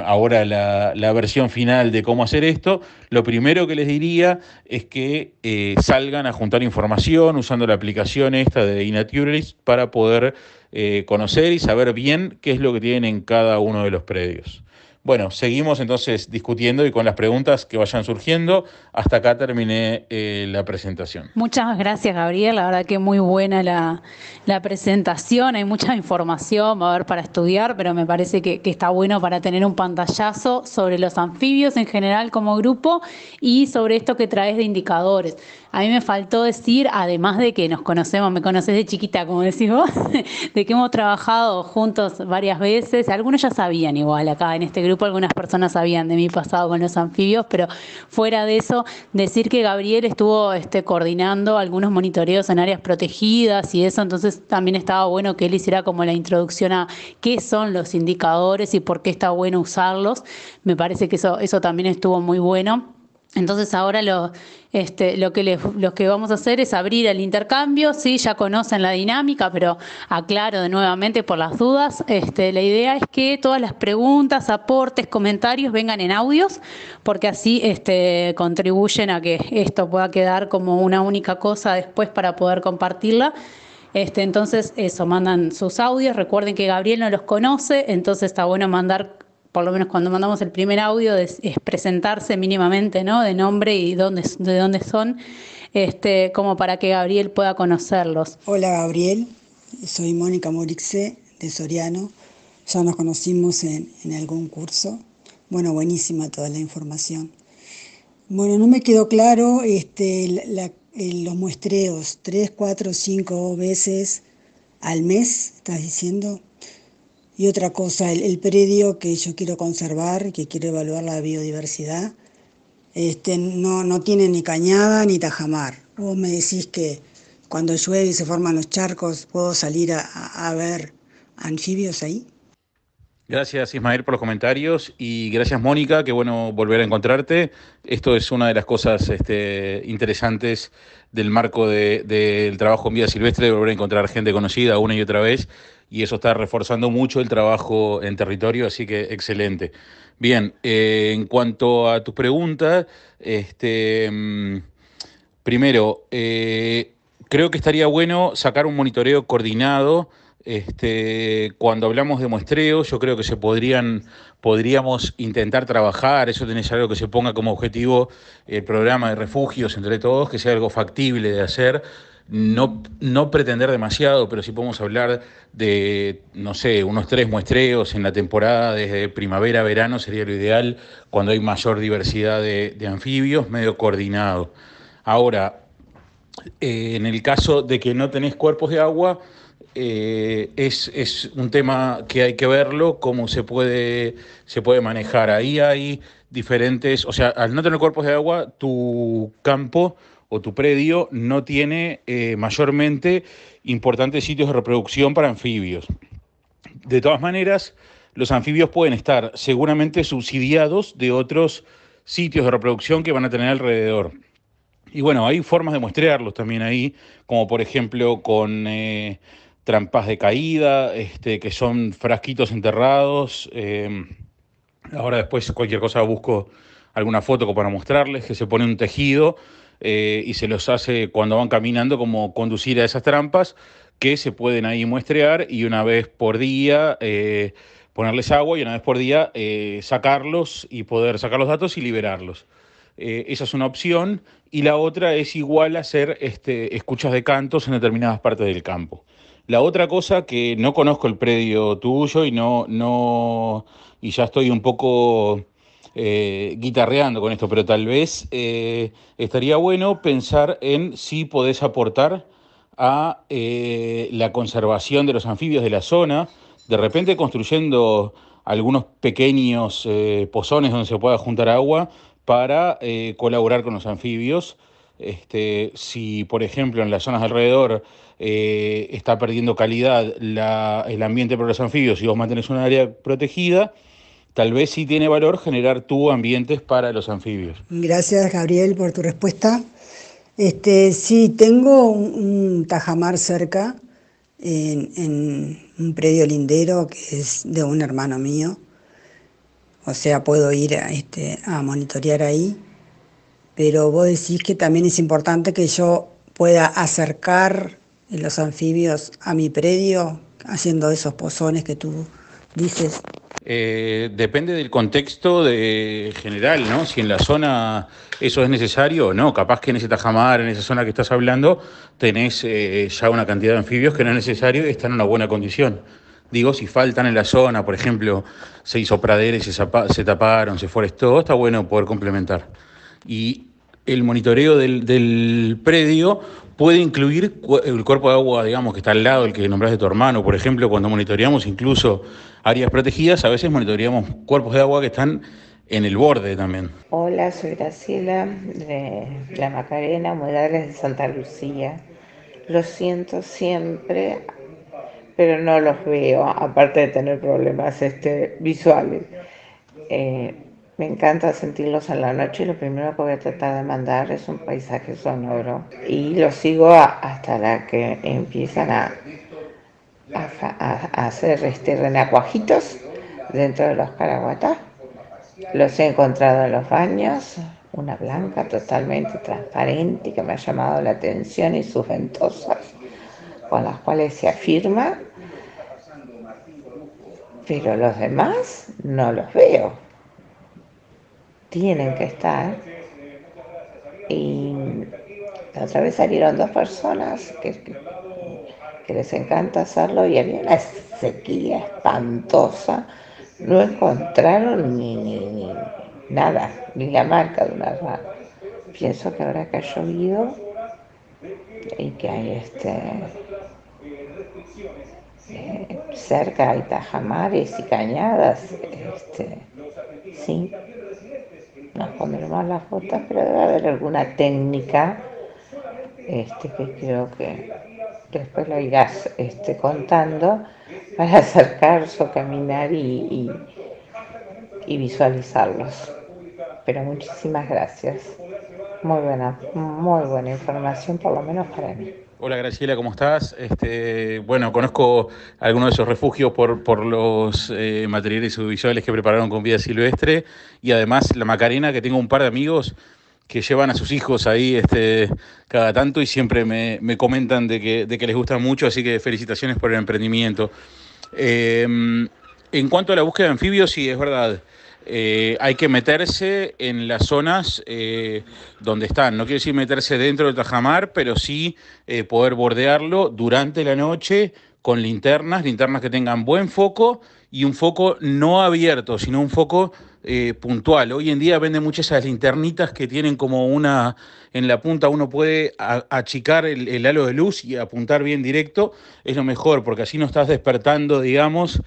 ahora la versión final de cómo hacer esto. Lo primero que les diría es que salgan a juntar información usando la aplicación esta de iNaturalist para poder conocer y saber bien qué es lo que tienen en cada uno de los predios. Bueno, seguimos entonces discutiendo y con las preguntas que vayan surgiendo. Hasta acá terminé la presentación. Muchas gracias, Gabriel. La verdad que muy buena la presentación. Hay mucha información, va a haber para estudiar, pero me parece que está bueno para tener un pantallazo sobre los anfibios en general como grupo y sobre esto que traes de indicadores. A mí me faltó decir, además de que nos conocemos, me conoces de chiquita, como decís vos, de que hemos trabajado juntos varias veces. Algunos ya sabían igual acá en este grupo grupo algunas personas sabían de mi pasado con los anfibios, pero fuera de eso, decir que Gabriel estuvo coordinando algunos monitoreos en áreas protegidas y eso, entonces también estaba bueno que él hiciera como la introducción a qué son los indicadores y por qué está bueno usarlos. Me parece que eso también estuvo muy bueno. Entonces ahora lo que vamos a hacer es abrir el intercambio. Sí, ya conocen la dinámica, pero aclaro de nuevamente por las dudas. La idea es que todas las preguntas, aportes, comentarios vengan en audios, porque así contribuyen a que esto pueda quedar como una única cosa después para poder compartirla. Entonces eso, mandan sus audios. Recuerden que Gabriel no los conoce, entonces está bueno mandar, por lo menos cuando mandamos el primer audio, es presentarse mínimamente, ¿no? De nombre y de dónde son, como para que Gabriel pueda conocerlos. Hola Gabriel, soy Mónica Morixe de Soriano. Ya nos conocimos en algún curso. Bueno, buenísima toda la información. Bueno, no me quedó claro los muestreos, 3, 4, 5 veces al mes, estás diciendo. Y otra cosa, el predio que yo quiero conservar, que quiero evaluar la biodiversidad, no tiene ni cañada ni tajamar. Vos me decís que cuando llueve y se forman los charcos, ¿puedo salir a ver anfibios ahí? Gracias Ismael por los comentarios y gracias Mónica, qué bueno volver a encontrarte. Esto es una de las cosas interesantes del marco del trabajo en vida silvestre, de volver a encontrar gente conocida una y otra vez, y eso está reforzando mucho el trabajo en territorio, así que excelente. Bien, en cuanto a tu pregunta, primero, creo que estaría bueno sacar un monitoreo coordinado. Cuando hablamos de muestreo, yo creo que podríamos intentar trabajar, eso tenés algo que se ponga como objetivo el programa de refugios entre todos, que sea algo factible de hacer, no pretender demasiado, pero sí podemos hablar de, no sé, unos 3 muestreos en la temporada desde primavera a verano, sería lo ideal, cuando hay mayor diversidad de anfibios, medio coordinado. Ahora, en el caso de que no tenés cuerpos de agua, es un tema que hay que verlo, cómo se puede manejar. Ahí hay diferentes, o sea, al no tener cuerpos de agua, tu campo o tu predio no tiene mayormente importantes sitios de reproducción para anfibios. De todas maneras, los anfibios pueden estar seguramente subsidiados de otros sitios de reproducción que van a tener alrededor. Y bueno, hay formas de muestrearlos también ahí, como por ejemplo con trampas de caída, que son frasquitos enterrados. Ahora después cualquier cosa busco alguna foto como para mostrarles, que se pone un tejido y se los hace cuando van caminando como conducir a esas trampas, que se pueden ahí muestrear y una vez por día ponerles agua y una vez por día sacarlos y poder sacar los datos y liberarlos. Esa es una opción, y la otra es igual hacer escuchas de cantos en determinadas partes del campo. La otra cosa, que no conozco el predio tuyo y ya estoy un poco guitarreando con esto, pero tal vez estaría bueno pensar en si podés aportar a la conservación de los anfibios de la zona, de repente construyendo algunos pequeños pozones donde se pueda juntar agua para colaborar con los anfibios. Si, por ejemplo, en las zonas alrededor está perdiendo calidad el ambiente para los anfibios y vos mantenés un área protegida, tal vez sí tiene valor generar ambientes para los anfibios. Gracias, Gabriel, por tu respuesta. Sí, tengo un tajamar cerca, en un predio lindero que es de un hermano mío. O sea, puedo ir a monitorear ahí, pero vos decís que también es importante que yo pueda acercar los anfibios a mi predio, haciendo esos pozones que tú dices. Depende del contexto general, ¿no? Si en la zona eso es necesario o no. Capaz que en ese tajamar, en esa zona que estás hablando, tenés ya una cantidad de anfibios que no es necesario y están en una buena condición. Digo, si faltan en la zona, por ejemplo, se hizo pradera y se taparon, se forestó, está bueno poder complementar. Y el monitoreo del predio puede incluir el cuerpo de agua, digamos, que está al lado, el que nombrás de tu hermano. Por ejemplo, cuando monitoreamos incluso áreas protegidas, a veces monitoreamos cuerpos de agua que están en el borde también. Hola, soy Graciela de La Macarena, Humedales de Santa Lucía. Los siento siempre, pero no los veo, aparte de tener problemas visuales. Me encanta sentirlos en la noche y lo primero que voy a tratar de mandar es un paisaje sonoro. Y los sigo hasta la que empiezan a hacer renacuajitos dentro de los caraguatás. Los he encontrado en los baños, una blanca totalmente transparente que me ha llamado la atención y sus ventosas con las cuales se afirma, pero los demás no los veo. Tienen que estar. Y la otra vez salieron 2 personas que les encanta hacerlo y había una sequía espantosa. No encontraron ni nada, ni la marca de una rana. Pienso que ahora que ha llovido y que hay cerca hay tajamares y cañadas, sí, nos pondremos las fotos, pero debe haber alguna técnica que creo que después lo irás contando para acercarse o caminar y visualizarlos. Pero muchísimas gracias. Muy buena información, por lo menos para mí. Hola Graciela, ¿cómo estás? Bueno, conozco algunos de esos refugios por los materiales audiovisuales que prepararon con Vida Silvestre y además La Macarena, que tengo un par de amigos que llevan a sus hijos ahí cada tanto y siempre me comentan de que les gusta mucho, así que felicitaciones por el emprendimiento. En cuanto a la búsqueda de anfibios, sí, es verdad. Hay que meterse en las zonas donde están. No quiero decir meterse dentro del tajamar, pero sí poder bordearlo durante la noche con linternas que tengan buen foco y un foco no abierto, sino un foco puntual. Hoy en día venden muchas esas linternitas que tienen como en la punta uno puede achicar el halo de luz y apuntar bien directo. Es lo mejor, porque así no estás despertando, digamos,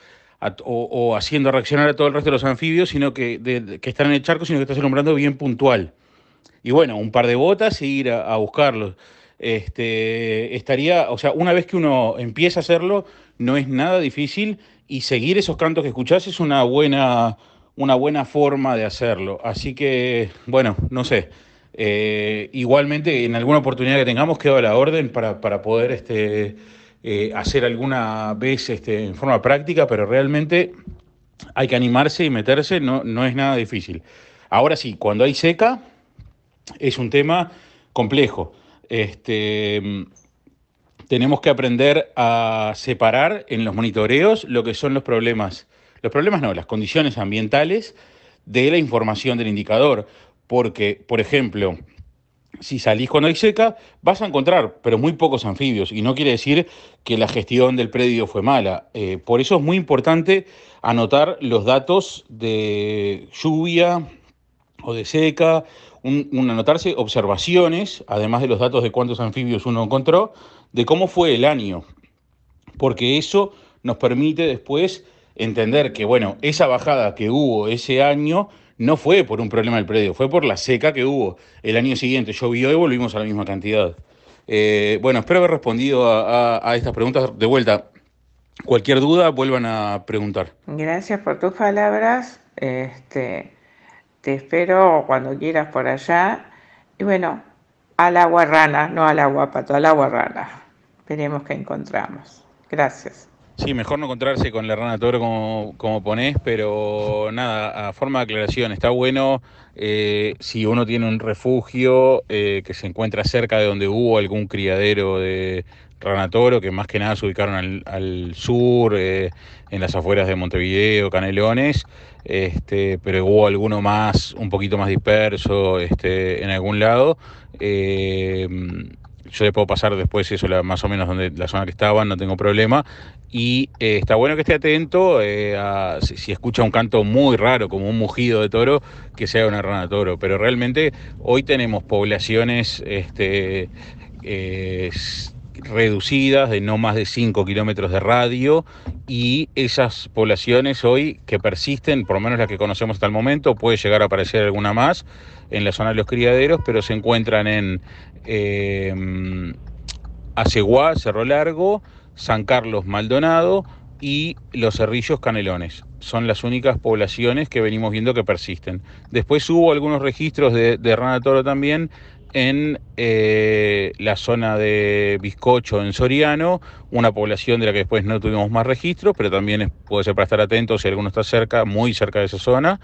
o haciendo reaccionar a todo el resto de los anfibios, sino que están en el charco, sino que estás alumbrando bien puntual. Y bueno, un par de botas e ir a buscarlos. O sea, una vez que uno empieza a hacerlo, no es nada difícil y seguir esos cantos que escuchás es una buena forma de hacerlo. Así que, bueno, no sé. Igualmente, en alguna oportunidad que tengamos, quedo a la orden para poder hacer alguna vez en forma práctica, pero realmente hay que animarse y meterse, no es nada difícil. Ahora sí, cuando hay seca, es un tema complejo. Tenemos que aprender a separar en los monitoreos lo que son los problemas no, las condiciones ambientales de la información del indicador. Porque, por ejemplo, si salís cuando hay seca, vas a encontrar, pero muy pocos anfibios, y no quiere decir que la gestión del predio fue mala. Por eso es muy importante anotar los datos de lluvia o de seca, anotarse observaciones, además de los datos de cuántos anfibios uno encontró, de cómo fue el año, porque eso nos permite después entender que, bueno, esa bajada que hubo ese año no fue por un problema del predio, fue por la seca que hubo el año siguiente. Llovió y volvimos a la misma cantidad. Bueno, espero haber respondido a estas preguntas. De vuelta, cualquier duda, vuelvan a preguntar. Gracias por tus palabras. Te espero cuando quieras por allá. Y bueno, al agua rana, no al agua pato, al agua rana. Veremos qué encontramos. Gracias. Sí, mejor no encontrarse con la rana toro como ponés, pero nada, a forma de aclaración, está bueno si uno tiene un refugio que se encuentra cerca de donde hubo algún criadero de rana toro, que más que nada se ubicaron al sur, en las afueras de Montevideo, Canelones, pero hubo alguno más, un poquito más disperso en algún lado. Yo le puedo pasar después eso, más o menos la zona que estaban, no tengo problema. Y está bueno que esté atento si escucha un canto muy raro, como un mugido de toro, que sea una rana toro. Pero realmente hoy tenemos poblaciones reducidas, de no más de 5 kilómetros de radio, y esas poblaciones hoy que persisten, por lo menos las que conocemos hasta el momento, puede llegar a aparecer alguna más en la zona de los criaderos, pero se encuentran en Aceguá, Cerro Largo, San Carlos, Maldonado y Los Cerrillos, Canelones. Son las únicas poblaciones que venimos viendo que persisten. Después hubo algunos registros de rana toro también en la zona de Bizcocho, en Soriano, una población de la que después no tuvimos más registros, pero también puede ser para estar atentos si alguno está cerca, muy cerca de esa zona,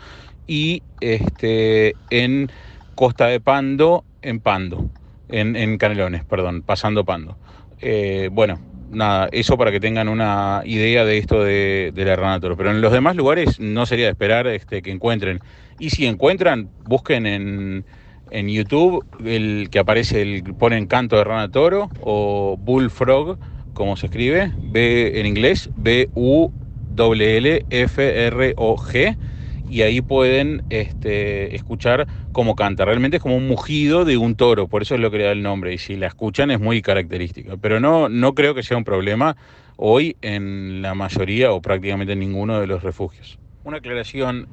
y en Costa de Pando, en Canelones, perdón, pasando Pando. Bueno, nada, eso para que tengan una idea de esto de la rana toro. Pero en los demás lugares no sería de esperar que encuentren. Y si encuentran, busquen en YouTube el que aparece, ponen canto de rana toro o bullfrog, como se escribe, en inglés, BULLFROG, y ahí pueden escuchar cómo canta. Realmente es como un mugido de un toro, por eso es lo que le da el nombre, y si la escuchan es muy característica. Pero no creo que sea un problema hoy en la mayoría o prácticamente en ninguno de los refugios. Una aclaración,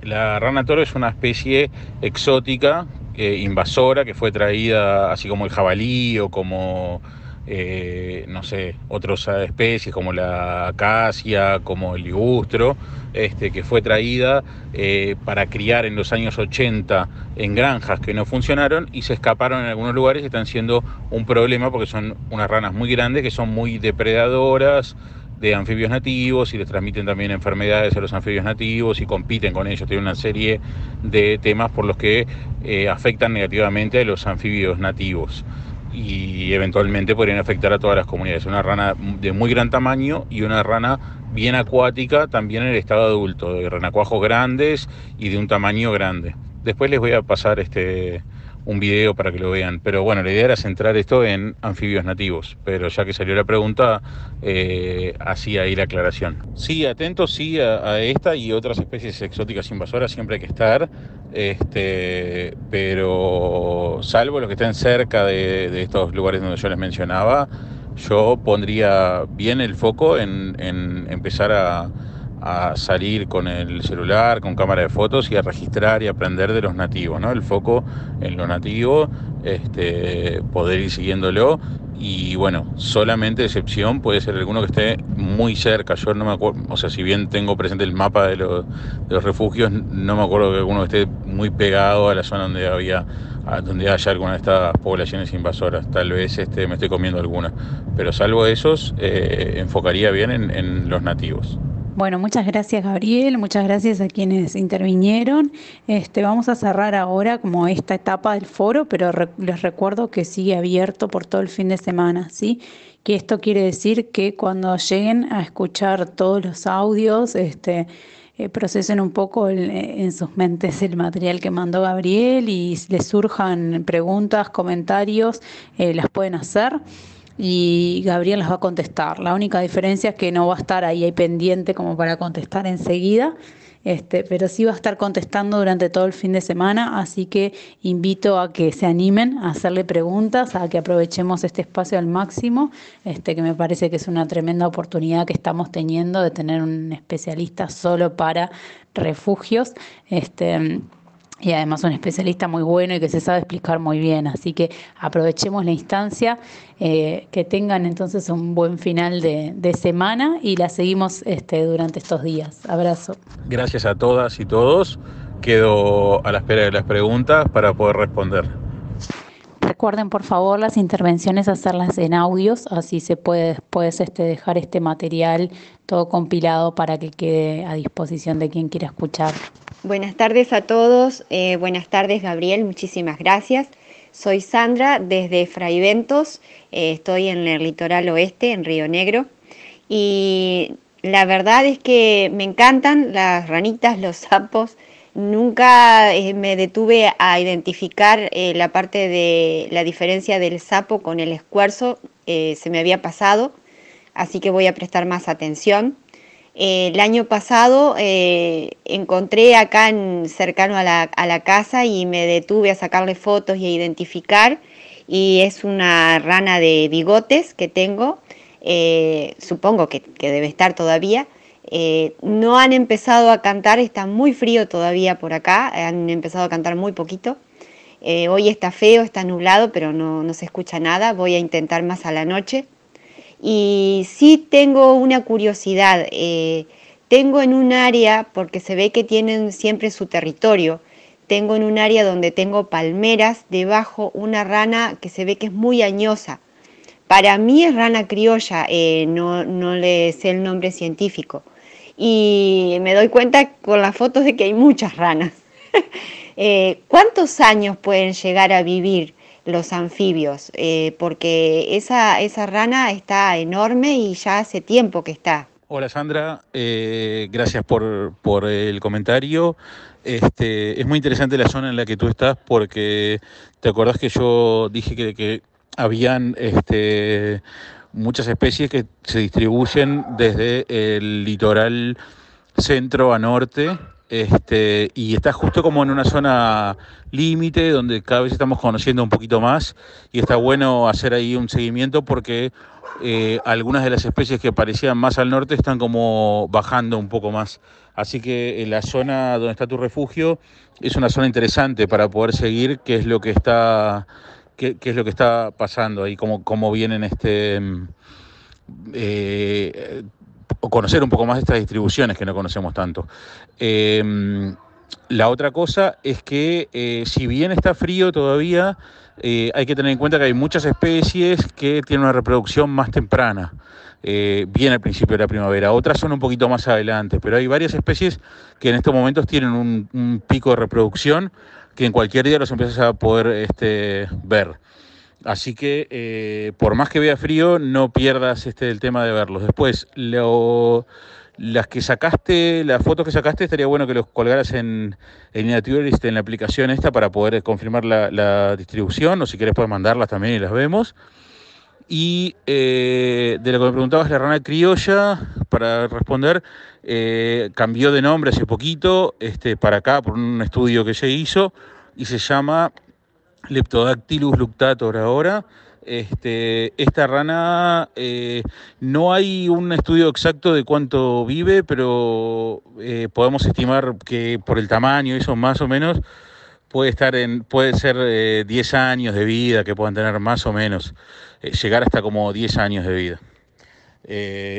la rana toro es una especie exótica, invasora, que fue traída, así como el jabalí o como, no sé, otras especies como la acacia, como el ligustro, que fue traída para criar en los años 80 en granjas que no funcionaron y se escaparon en algunos lugares y están siendo un problema porque son unas ranas muy grandes que son muy depredadoras de anfibios nativos y les transmiten también enfermedades a los anfibios nativos y compiten con ellos. Tienen una serie de temas por los que afectan negativamente a los anfibios nativos y eventualmente podrían afectar a todas las comunidades. Una rana de muy gran tamaño y una rana bien acuática también en el estado adulto, de renacuajos grandes y de un tamaño grande. Después les voy a pasar un video para que lo vean, pero bueno, la idea era centrar esto en anfibios nativos, pero ya que salió la pregunta, hacía ahí la aclaración. Sí, atentos sí a esta y otras especies exóticas invasoras, siempre hay que estar, pero salvo los que estén cerca de estos lugares donde yo les mencionaba, yo pondría bien el foco en empezar a salir con el celular, con cámara de fotos y a registrar y aprender de los nativos, ¿no? El foco en lo nativo, poder ir siguiéndolo y bueno, solamente excepción puede ser alguno que esté muy cerca. Yo no me acuerdo, o sea, si bien tengo presente el mapa de los refugios, no me acuerdo que alguno esté muy pegado a la zona donde haya alguna de estas poblaciones invasoras. Tal vez me estoy comiendo alguna, pero salvo esos, enfocaría bien en los nativos. Bueno, muchas gracias Gabriel, muchas gracias a quienes intervinieron. Vamos a cerrar ahora como esta etapa del foro, pero les recuerdo que sigue abierto por todo el fin de semana, ¿sí? Que esto quiere decir que cuando lleguen a escuchar todos los audios, procesen un poco en sus mentes el material que mandó Gabriel y si les surjan preguntas, comentarios, las pueden hacer. Y Gabriel las va a contestar. La única diferencia es que no va a estar ahí pendiente como para contestar enseguida, pero sí va a estar contestando durante todo el fin de semana, así que invito a que se animen a hacerle preguntas, a que aprovechemos este espacio al máximo, que me parece que es una tremenda oportunidad que estamos teniendo de tener un especialista solo para refugios, y además un especialista muy bueno y que se sabe explicar muy bien, así que aprovechemos la instancia, que tengan entonces un buen final de semana y la seguimos durante estos días. Abrazo. Gracias a todas y todos, quedo a la espera de las preguntas para poder responder. Recuerden por favor las intervenciones hacerlas en audios, así se puede después dejar este material todo compilado para que quede a disposición de quien quiera escuchar. Buenas tardes a todos, buenas tardes Gabriel, muchísimas gracias. Soy Sandra desde Fraiventos, estoy en el litoral oeste, en Río Negro, y la verdad es que me encantan las ranitas, los sapos. Nunca me detuve a identificar la parte de la diferencia del sapo con el escuerzo, se me había pasado, así que voy a prestar más atención. El año pasado encontré acá cercano a la casa y me detuve a sacarle fotos y a identificar, y es una rana de bigotes que tengo, supongo que debe estar todavía. No han empezado a cantar, está muy frío todavía por acá, han empezado a cantar muy poquito. Hoy está feo, está nublado, pero no se escucha nada, voy a intentar más a la noche. Y sí tengo una curiosidad, tengo en un área, porque se ve que tienen siempre su territorio, tengo en un área donde tengo palmeras, debajo una rana que se ve que es muy añosa. Para mí es rana criolla, no le sé el nombre científico. Y me doy cuenta con las fotos de que hay muchas ranas. ¿Cuántos años pueden llegar a vivir los anfibios? Porque esa rana está enorme y ya hace tiempo que está. Hola Sandra, gracias por el comentario. Es muy interesante la zona en la que tú estás porque te acordás que yo dije que habían muchas especies que se distribuyen desde el litoral centro a norte, y está justo como en una zona límite donde cada vez estamos conociendo un poquito más y está bueno hacer ahí un seguimiento porque algunas de las especies que parecían más al norte están como bajando un poco más. Así que la zona donde está tu refugio es una zona interesante para poder seguir qué es lo que está, qué es lo que está pasando ahí, cómo vienen o conocer un poco más de estas distribuciones que no conocemos tanto. La otra cosa es que si bien está frío todavía, hay que tener en cuenta que hay muchas especies que tienen una reproducción más temprana, bien al principio de la primavera. Otras son un poquito más adelante, pero hay varias especies que en estos momentos tienen un pico de reproducción que en cualquier día los empiezas a poder ver. Así que por más que vea frío, no pierdas el tema de verlos. Después, las que sacaste, las fotos que sacaste, estaría bueno que los colgaras en Naturalist, en la aplicación esta, para poder confirmar la distribución, o si querés puedes mandarlas también y las vemos. Y de lo que me preguntabas, la rana criolla, para responder, cambió de nombre hace poquito, para acá, por un estudio que se hizo, y se llama Leptodactylus luctator ahora. Esta rana, no hay un estudio exacto de cuánto vive, pero podemos estimar que por el tamaño, eso más o menos, puede ser 10 años de vida, que puedan tener más o menos, llegar hasta como 10 años de vida.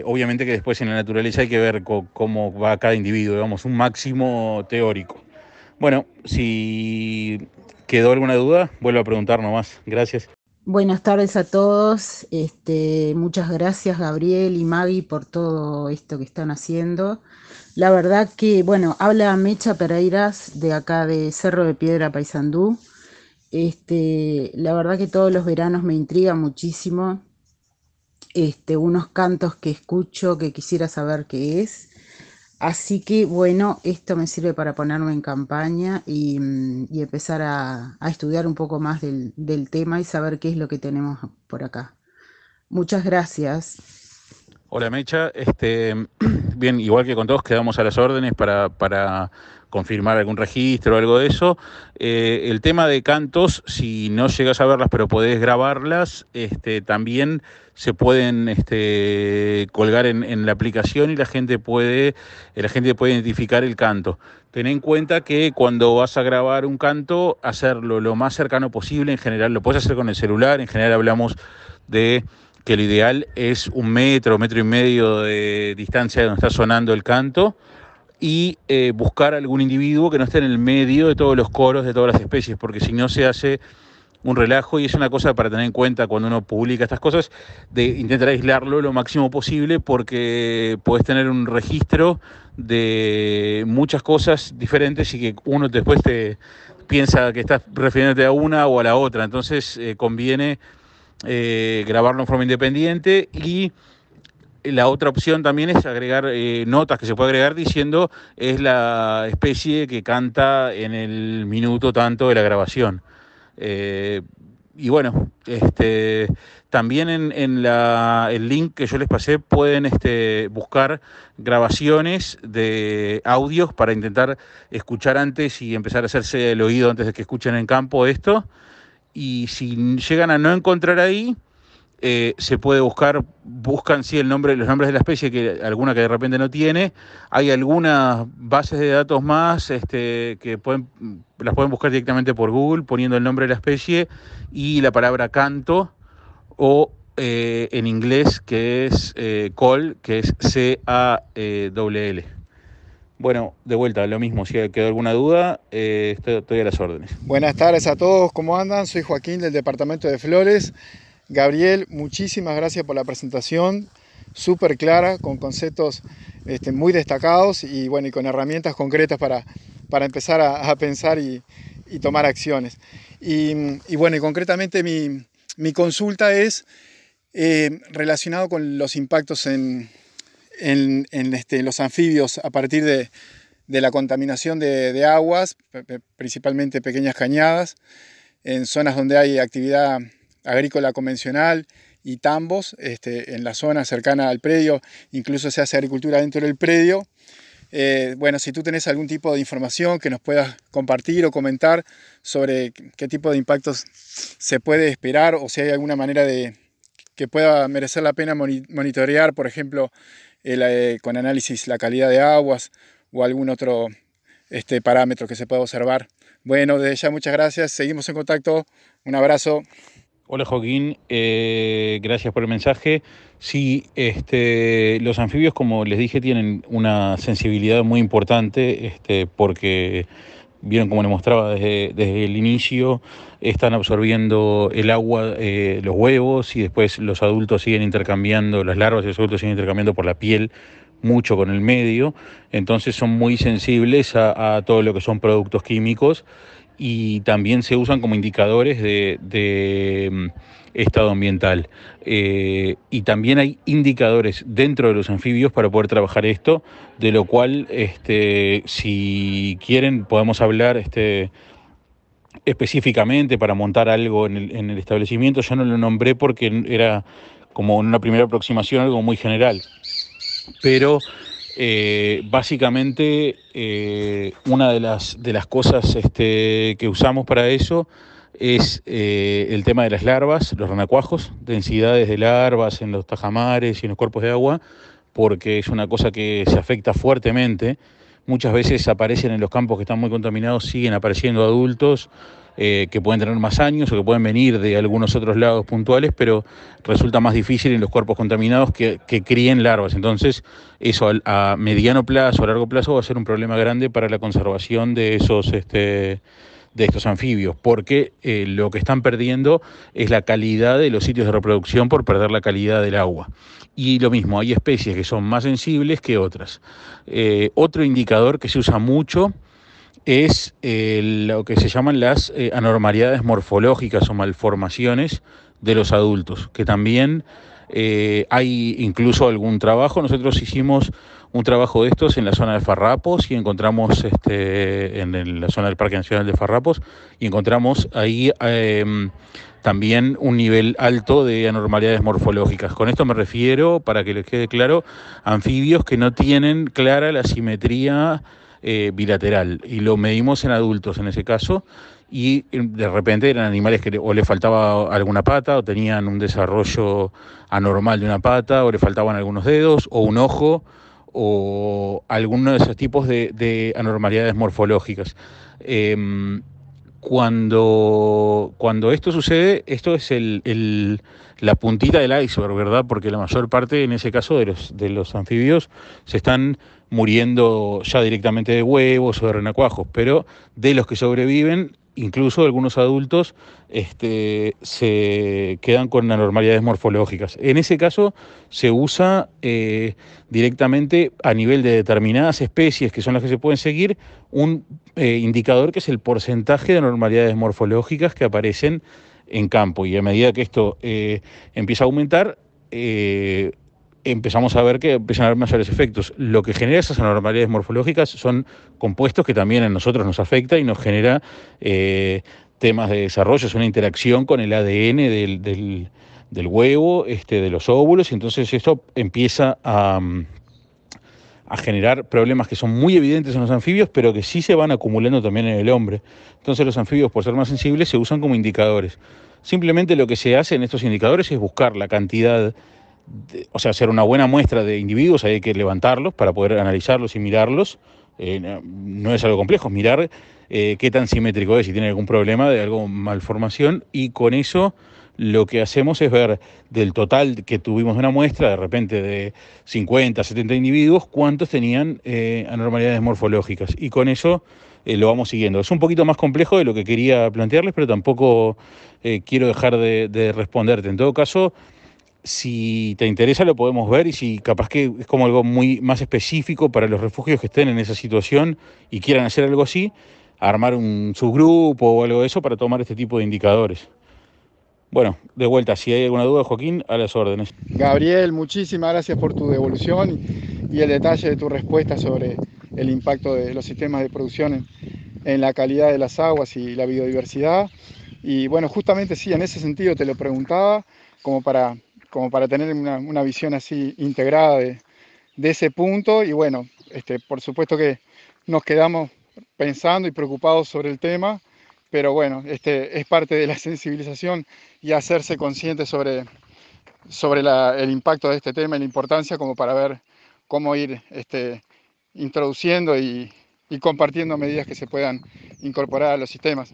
Obviamente que después en la naturaleza hay que ver cómo va cada individuo, digamos, un máximo teórico. Bueno, si quedó alguna duda, vuelvo a preguntar nomás. Gracias. Buenas tardes a todos. Muchas gracias Gabriel y Mavi por todo esto que están haciendo. La verdad que, bueno, habla Mecha Pereiras de acá de Cerro de Piedra, Paysandú. La verdad que todos los veranos me intriga muchísimo. Unos cantos que escucho que quisiera saber qué es. Así que bueno, esto me sirve para ponerme en campaña y empezar a estudiar un poco más del tema y saber qué es lo que tenemos por acá. Muchas gracias. Hola Mecha, bien, igual que con todos quedamos a las órdenes para confirmar algún registro o algo de eso. El tema de cantos, si no llegas a verlas pero podés grabarlas, también se pueden colgar en la aplicación y la gente puede identificar el canto. Ten en cuenta que cuando vas a grabar un canto, hacerlo lo más cercano posible. En general lo puedes hacer con el celular, en general hablamos de que lo ideal es 1 metro, 1,5 metros de distancia de donde está sonando el canto, y buscar algún individuo que no esté en el medio de todos los coros de todas las especies, porque si no se hace un relajo, y es una cosa para tener en cuenta cuando uno publica estas cosas, de intentar aislarlo lo máximo posible, porque podés tener un registro de muchas cosas diferentes y que uno después te piensa que estás refiriéndote a una o a la otra. Entonces conviene grabarlo en forma independiente, y la otra opción también es agregar notas que se puede agregar diciendo es la especie que canta en el minuto tanto de la grabación. Y bueno, también en el link que yo les pasé pueden buscar grabaciones de audios para intentar escuchar antes y empezar a hacerse el oído antes de que escuchen en campo esto. y si llegan a no encontrar ahí, se puede buscan sí los nombres de la especie, que alguna que de repente no tiene. Hay algunas bases de datos más que las pueden buscar directamente por Google poniendo el nombre de la especie y la palabra canto, o en inglés, que es call, que es C-A-L-L. Bueno, de vuelta, lo mismo, si quedó alguna duda, estoy a las órdenes. Buenas tardes a todos, ¿cómo andan? Soy Joaquín del Departamento de Flores. Gabriel, muchísimas gracias por la presentación, súper clara, con conceptos muy destacados y, bueno, y con herramientas concretas para empezar a pensar y tomar acciones. Y bueno, y concretamente mi consulta es relacionado con los impactos en los anfibios a partir de la contaminación de aguas, principalmente pequeñas cañadas, en zonas donde hay actividad agrícola convencional y tambos, en la zona cercana al predio, incluso se hace agricultura dentro del predio. Bueno, si tú tenés algún tipo de información que nos puedas compartir o comentar sobre qué tipo de impactos se puede esperar, o si hay alguna manera que pueda merecer la pena monitorear, por ejemplo, con análisis la calidad de aguas o algún otro parámetro que se pueda observar. Bueno, desde ya muchas gracias, seguimos en contacto, un abrazo. Hola Joaquín, gracias por el mensaje. Sí, los anfibios, como les dije, tienen una sensibilidad muy importante, porque vieron, como les mostraba desde el inicio, están absorbiendo el agua, los huevos, y después los adultos siguen intercambiando, las larvas y los adultos siguen intercambiando por la piel mucho con el medio, entonces son muy sensibles a todo lo que son productos químicos, y también se usan como indicadores de estado ambiental. Y también hay indicadores dentro de los anfibios para poder trabajar esto, de lo cual, si quieren, podemos hablar específicamente para montar algo en el establecimiento. Yo no lo nombré porque era como una primera aproximación, algo muy general. Pero básicamente una de las cosas que usamos para eso es el tema de las larvas, los renacuajos, densidades de larvas en los tajamares y en los cuerpos de agua, porque es una cosa que se afecta fuertemente. Muchas veces aparecen en los campos que están muy contaminados, siguen apareciendo adultos que pueden tener más años o que pueden venir de algunos otros lados puntuales, pero resulta más difícil en los cuerpos contaminados que críen larvas. Entonces, eso a mediano plazo, a largo plazo, va a ser un problema grande para la conservación de estos anfibios, porque lo que están perdiendo es la calidad de los sitios de reproducción por perder la calidad del agua. Y lo mismo, hay especies que son más sensibles que otras. Otro indicador que se usa mucho es lo que se llaman las anormalidades morfológicas o malformaciones de los adultos, que también hay incluso algún trabajo. Nosotros hicimos un trabajo de estos en la zona de Farrapos y encontramos en la zona del Parque Nacional de Farrapos, y encontramos ahí también un nivel alto de anormalidades morfológicas. Con esto me refiero, para que les quede claro, anfibios que no tienen clara la simetría bilateral, y lo medimos en adultos en ese caso, y de repente eran animales que o le faltaba alguna pata, o tenían un desarrollo anormal de una pata, o le faltaban algunos dedos, o un ojo, o alguno de esos tipos de anormalidades morfológicas. Cuando esto sucede, esto es la puntita del iceberg, ¿verdad? Porque la mayor parte, en ese caso, de los anfibios se están muriendo ya directamente de huevos o de renacuajos, pero de los que sobreviven, incluso algunos adultos se quedan con anormalidades morfológicas. En ese caso se usa directamente, a nivel de determinadas especies, que son las que se pueden seguir, un indicador que es el porcentaje de anormalidades morfológicas que aparecen en campo, y a medida que esto empieza a aumentar, empezamos a ver que empiezan a haber mayores efectos. Lo que genera esas anormalidades morfológicas son compuestos que también a nosotros nos afecta y nos genera temas de desarrollo, es una interacción con el ADN del huevo, de los óvulos, y entonces esto empieza a a generar problemas que son muy evidentes en los anfibios, pero que sí se van acumulando también en el hombre. Entonces los anfibios, por ser más sensibles, se usan como indicadores. Simplemente lo que se hace en estos indicadores es buscar la cantidad, o sea, hacer una buena muestra de individuos, hay que levantarlos para poder analizarlos y mirarlos. No es algo complejo, mirar qué tan simétrico es, si tiene algún problema de algo malformación, y con eso lo que hacemos es ver del total que tuvimos de una muestra, de repente de 50, 70 individuos, cuántos tenían anormalidades morfológicas, y con eso lo vamos siguiendo. Es un poquito más complejo de lo que quería plantearles, pero tampoco quiero dejar de responderte. En todo caso, si te interesa lo podemos ver, y si capaz que es como algo muy más específico para los refugios que estén en esa situación y quieran hacer algo así, armar un subgrupo o algo de eso para tomar este tipo de indicadores. Bueno, de vuelta, si hay alguna duda, Joaquín, a las órdenes. Gabriel, muchísimas gracias por tu devolución y el detalle de tu respuesta sobre el impacto de los sistemas de producción en la calidad de las aguas y la biodiversidad. Y bueno, justamente sí, en ese sentido te lo preguntaba, como para tener una visión así integrada de ese punto. Y bueno, por supuesto que nos quedamos pensando y preocupados sobre el tema, pero bueno, es parte de la sensibilización y hacerse consciente sobre el impacto de este tema y la importancia, como para ver cómo ir introduciendo y compartiendo medidas que se puedan incorporar a los sistemas.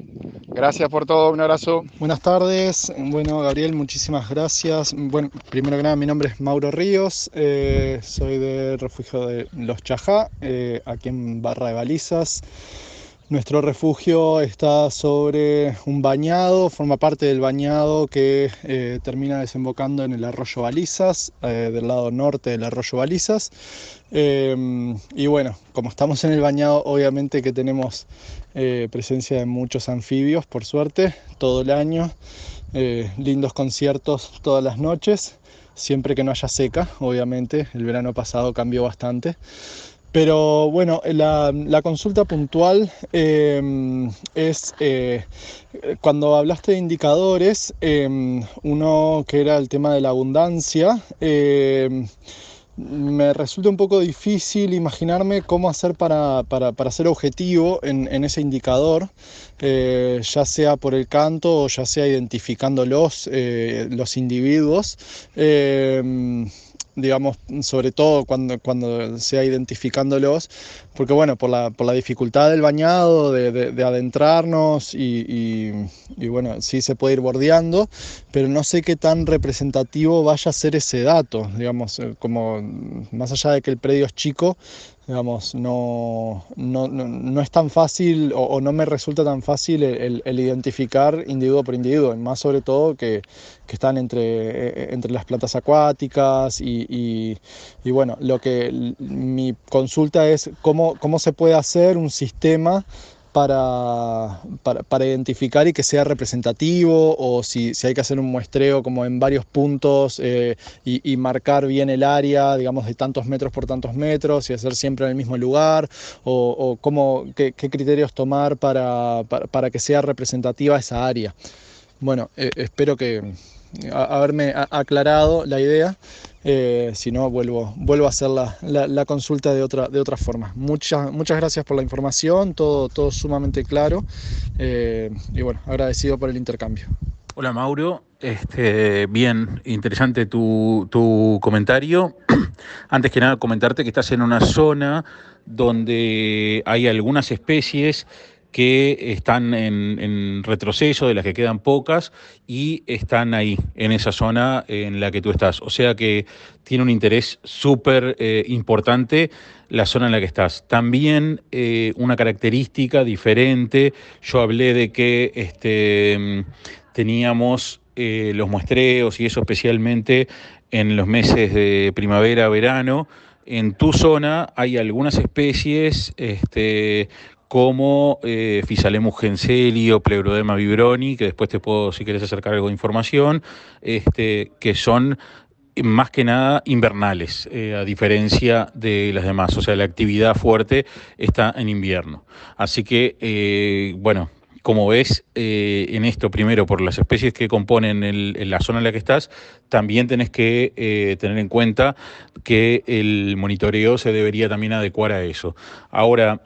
Gracias por todo, un abrazo. Buenas tardes. Bueno, Gabriel, muchísimas gracias. Bueno, primero que nada, mi nombre es Mauro Ríos, soy del refugio de Los Chajá, aquí en Barra de Balizas. Nuestro refugio está sobre un bañado, forma parte del bañado que termina desembocando en el arroyo Balizas, del lado norte del arroyo Balizas. Y bueno, como estamos en el bañado, obviamente que tenemos presencia de muchos anfibios, por suerte, todo el año. Lindos conciertos todas las noches, siempre que no haya seca, obviamente. El verano pasado cambió bastante. Pero bueno, la consulta puntual es cuando hablaste de indicadores, uno que era el tema de la abundancia. Me resulta un poco difícil imaginarme cómo hacer para ser objetivo en ese indicador, ya sea por el canto o ya sea identificando los individuos. Digamos, sobre todo cuando sea identificándolos, porque bueno, por la dificultad del bañado, de adentrarnos y bueno, sí se puede ir bordeando, pero no sé qué tan representativo vaya a ser ese dato, digamos, como más allá de que el predio es chico, digamos, no es tan fácil o no me resulta tan fácil el identificar individuo por individuo, más sobre todo que están entre las plantas acuáticas y bueno, mi consulta es cómo se puede hacer un sistema para identificar y que sea representativo, o si hay que hacer un muestreo como en varios puntos y marcar bien el área, digamos, de tantos metros por tantos metros y hacer siempre en el mismo lugar, o qué criterios tomar para que sea representativa esa área. Bueno, espero que haberme aclarado la idea. Si no, vuelvo a hacer la consulta de otra forma. Muchas gracias por la información, todo sumamente claro, y bueno, agradecido por el intercambio. Hola Mauro, bien, interesante tu comentario. Antes que nada comentarte que estás en una zona donde hay algunas especies que están en retroceso, de las que quedan pocas, y están ahí, en esa zona en la que tú estás. O sea que tiene un interés súper importante la zona en la que estás. También una característica diferente, yo hablé de que teníamos los muestreos y eso especialmente en los meses de primavera, verano. En tu zona hay algunas especies como Physalemmus genseli o Pleurodema vibroni, que después te puedo, si querés, acercar algo de información, que son más que nada invernales, a diferencia de las demás. O sea, la actividad fuerte está en invierno. Así que, bueno, como ves, en esto, primero, por las especies que componen la zona en la que estás, también tenés que tener en cuenta que el monitoreo se debería también adecuar a eso. Ahora,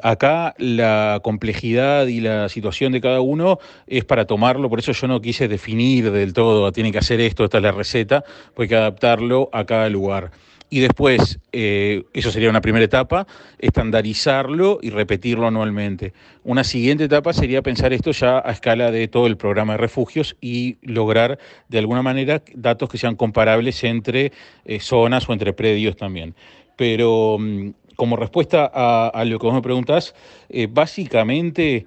acá la complejidad y la situación de cada uno es para tomarlo, por eso yo no quise definir del todo, tiene que hacer esto, esta es la receta, porque hay que adaptarlo a cada lugar. Y después, eso sería una primera etapa, estandarizarlo y repetirlo anualmente. Una siguiente etapa sería pensar esto ya a escala de todo el programa de refugios y lograr de alguna manera datos que sean comparables entre zonas o entre predios también. Pero como respuesta a lo que vos me preguntás, básicamente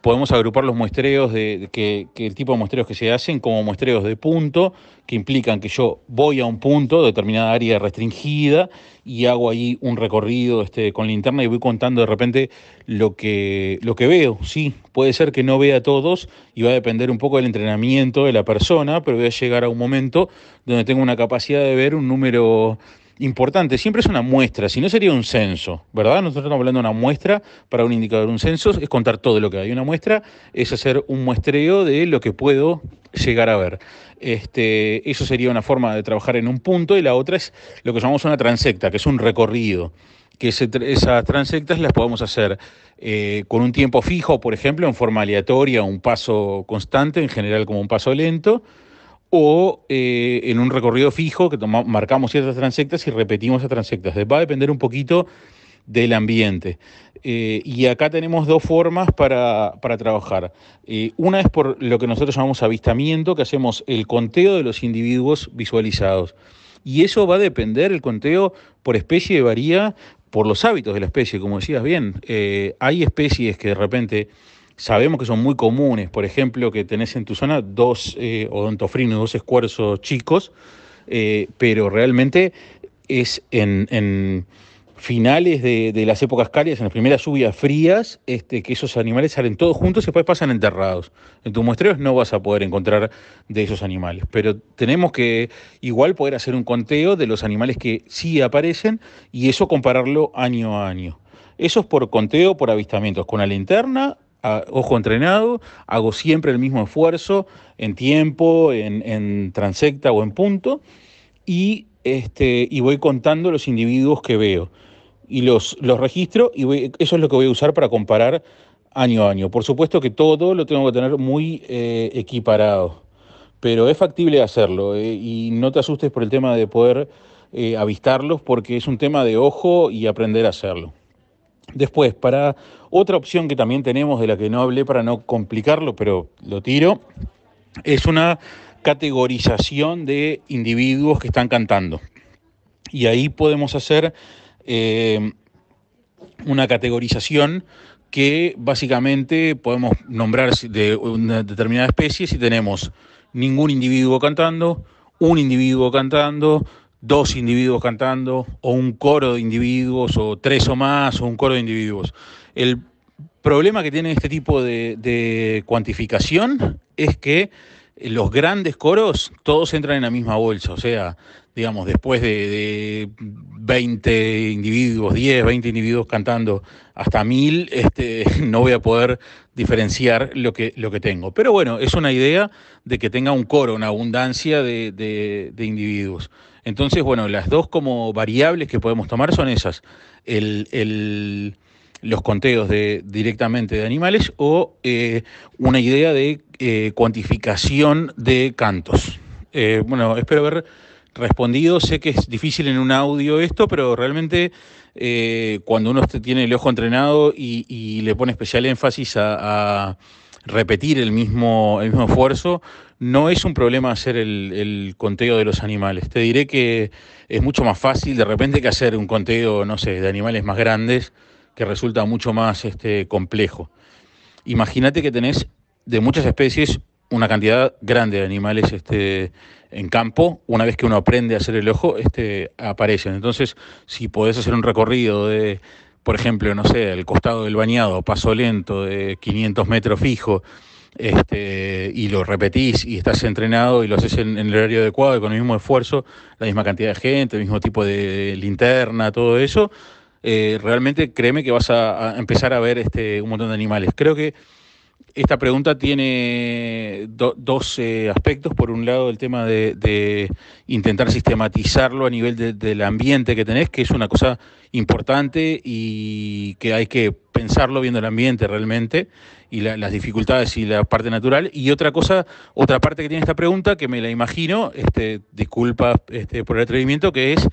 podemos agrupar los muestreos que el tipo de muestreos que se hacen como muestreos de punto, que implican que yo voy a un punto, determinada área restringida, y hago ahí un recorrido con linterna y voy contando de repente lo que veo. Sí, puede ser que no vea todos y va a depender un poco del entrenamiento de la persona, pero voy a llegar a un momento donde tengo una capacidad de ver un número importante. Siempre es una muestra, si no sería un censo, ¿verdad? Nosotros estamos hablando de una muestra para un indicador. Un censo es contar todo lo que hay. Una muestra es hacer un muestreo de lo que puedo llegar a ver. Eso sería una forma de trabajar en un punto, y la otra es lo que llamamos una transecta, que es un recorrido, que esas transectas las podemos hacer con un tiempo fijo, por ejemplo, en forma aleatoria, un paso constante, en general como un paso lento, o en un recorrido fijo que marcamos ciertas transectas y repetimos esas transectas. Va a depender un poquito del ambiente. Y acá tenemos dos formas para trabajar. Una es por lo que nosotros llamamos avistamiento, que hacemos el conteo de los individuos visualizados. Y eso va a depender, el conteo por especie varía por los hábitos de la especie, como decías bien. Hay especies que de repente sabemos que son muy comunes, por ejemplo, que tenés en tu zona dos odontofrinos, dos escuerzos chicos, pero realmente es en finales de las épocas cálidas, en las primeras lluvias frías, que esos animales salen todos juntos y después pasan enterrados. En tus muestreos no vas a poder encontrar de esos animales, pero tenemos que igual poder hacer un conteo de los animales que sí aparecen y eso compararlo año a año. Eso es por conteo, por avistamientos, con la linterna, a ojo entrenado, hago siempre el mismo esfuerzo en tiempo, en transecta o en punto, y voy contando los individuos que veo. Y los registro, y eso es lo que voy a usar para comparar año a año. Por supuesto que todo lo tengo que tener muy equiparado, pero es factible hacerlo, y no te asustes por el tema de poder avistarlos, porque es un tema de ojo y aprender a hacerlo. Después, para otra opción que también tenemos, de la que no hablé para no complicarlo, pero lo tiro, es una categorización de individuos que están cantando. Y ahí podemos hacer una categorización que básicamente podemos nombrar de una determinada especie si tenemos ningún individuo cantando, un individuo cantando, dos individuos cantando, o un coro de individuos, o tres o más, o un coro de individuos. El problema que tiene este tipo de cuantificación es que los grandes coros todos entran en la misma bolsa, o sea, digamos, después de 20 individuos, 10, 20 individuos cantando hasta 1000, no voy a poder diferenciar lo que tengo. Pero bueno, es una idea de que tenga un coro, una abundancia de individuos. Entonces, bueno, las dos como variables que podemos tomar son esas: los conteos directamente de animales, o una idea de cuantificación de cantos. Bueno, espero haber respondido. Sé que es difícil en un audio esto, pero realmente cuando uno tiene el ojo entrenado y le pone especial énfasis a repetir el mismo esfuerzo, no es un problema hacer el conteo de los animales. Te diré que es mucho más fácil de repente que hacer un conteo, no sé, de animales más grandes, que resulta mucho más complejo. Imagínate que tenés de muchas especies una cantidad grande de animales en campo. Una vez que uno aprende a hacer el ojo, aparecen. Entonces, si podés hacer un recorrido de, por ejemplo, no sé, el costado del bañado, paso lento de 500 metros fijo, y lo repetís y estás entrenado y lo haces en el horario adecuado y con el mismo esfuerzo, la misma cantidad de gente, el mismo tipo de linterna, todo eso, realmente créeme que vas a empezar a ver un montón de animales. Creo que esta pregunta tiene dos aspectos. Por un lado, el tema de intentar sistematizarlo a nivel del ambiente que tenés, que es una cosa importante y que hay que pensarlo viendo el ambiente realmente y las dificultades y la parte natural. Y otra cosa, otra parte que tiene esta pregunta, que me la imagino, disculpa por el atrevimiento, que es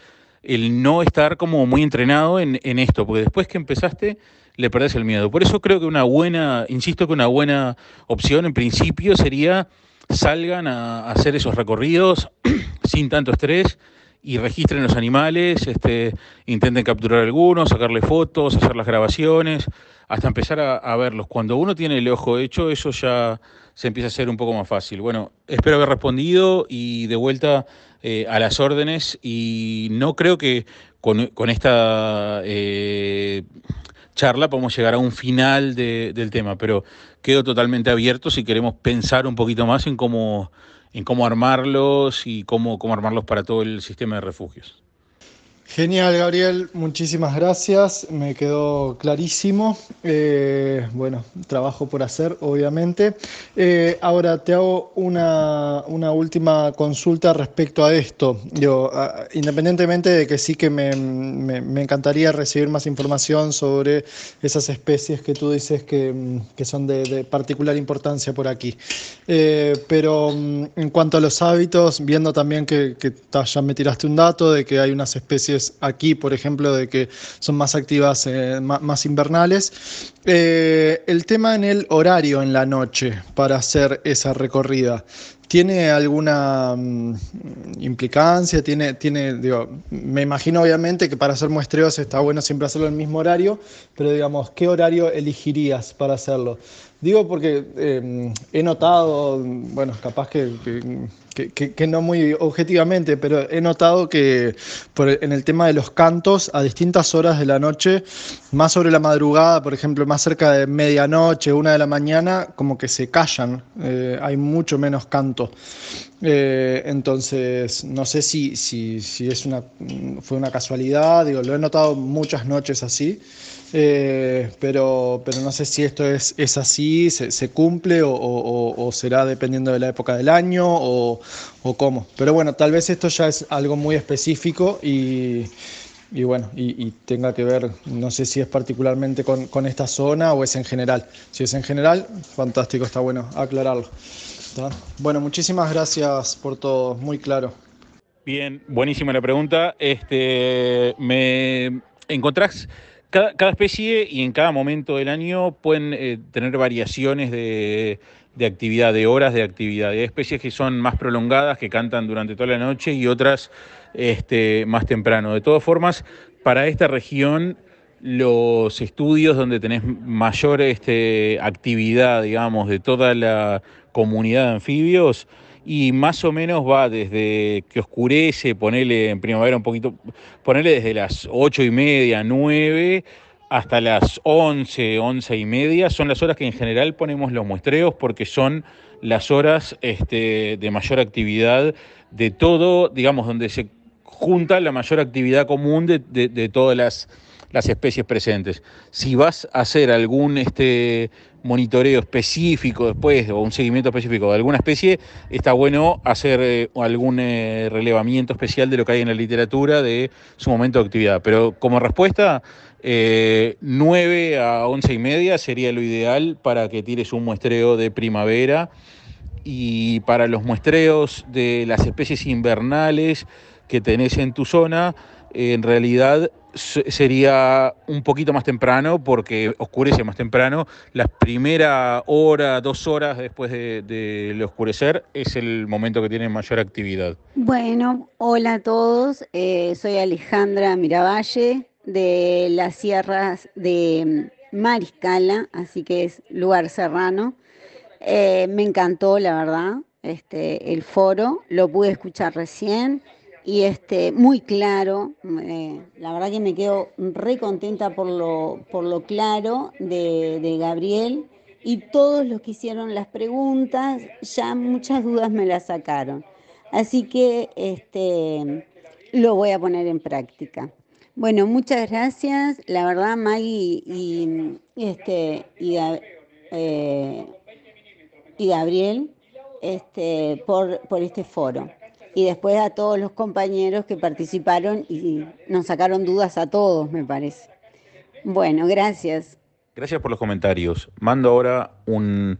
el no estar como muy entrenado en esto, porque después que empezaste le perdés el miedo. Por eso creo que insisto que una buena opción en principio sería salgan a hacer esos recorridos sin tanto estrés y registren los animales, intenten capturar algunos, sacarle fotos, hacer las grabaciones, hasta empezar a verlos. Cuando uno tiene el ojo hecho, eso ya se empieza a hacer un poco más fácil. Bueno, espero haber respondido y de vuelta a las órdenes, y no creo que con esta charla podemos llegar a un final del tema, pero quedo totalmente abierto si queremos pensar un poquito más en cómo armarlos y cómo armarlos para todo el sistema de refugios. Genial, Gabriel, muchísimas gracias, me quedó clarísimo. Bueno, trabajo por hacer, obviamente. Ahora te hago una última consulta respecto a esto. Independientemente de que sí que me encantaría recibir más información sobre esas especies que tú dices que son de particular importancia por aquí. Pero en cuanto a los hábitos, viendo también que ya me tiraste un dato de que hay unas especies aquí, por ejemplo, de que son más activas, más invernales. El tema en el horario en la noche para hacer esa recorrida, ¿tiene alguna implicancia? Digo, me imagino obviamente que para hacer muestreos está bueno siempre hacerlo en el mismo horario, pero digamos, ¿qué horario elegirías para hacerlo? Digo porque he notado, bueno, capaz que no muy objetivamente, pero he notado que en el tema de los cantos, a distintas horas de la noche, más sobre la madrugada, por ejemplo, más cerca de medianoche, 1 de la mañana, como que se callan, hay mucho menos canto. Entonces, no sé si fue una casualidad, digo, lo he notado muchas noches así. Pero no sé si esto es así, se cumple o será dependiendo de la época del año o cómo. Pero bueno, tal vez esto ya es algo muy específico y bueno, y tenga que ver, no sé si es particularmente con esta zona o es en general. Si es en general, fantástico, está bueno aclararlo. ¿Está? Bueno, muchísimas gracias por todo, muy claro. Bien, buenísima la pregunta. Me encontrás cada especie y en cada momento del año pueden tener variaciones de actividad, de horas de actividad. Hay especies que son más prolongadas, que cantan durante toda la noche, y otras más temprano. De todas formas, para esta región, los estudios donde tenés mayor actividad, digamos, de toda la comunidad de anfibios, y más o menos va desde que oscurece, ponele en primavera un poquito, ponele desde las 8:30, 9, hasta las 11, 11:30, son las horas que en general ponemos los muestreos, porque son las horas de mayor actividad de todo, digamos, donde se junta la mayor actividad común de todas las especies presentes. Si vas a hacer algún monitoreo específico después o un seguimiento específico de alguna especie, está bueno hacer algún relevamiento especial de lo que hay en la literatura de su momento de actividad. Pero como respuesta, 9 a 11:30 sería lo ideal para que tires un muestreo de primavera. Y para los muestreos de las especies invernales que tenés en tu zona, en realidad sería un poquito más temprano, porque oscurece más temprano. La primera hora, 2 horas después del oscurecer es el momento que tiene mayor actividad. Bueno, hola a todos, soy Alejandra Miravalle de las sierras de Mariscala, así que es lugar serrano. Me encantó, la verdad, el foro, lo pude escuchar recién y muy claro. La verdad que me quedo re contenta por lo claro de Gabriel, y todos los que hicieron las preguntas ya muchas dudas me las sacaron. Así que lo voy a poner en práctica. Bueno, muchas gracias. La verdad, Maggie eh, y Gabriel, por este foro. Y después a todos los compañeros que participaron y nos sacaron dudas a todos, me parece. Bueno, gracias. Gracias por los comentarios. Mando ahora un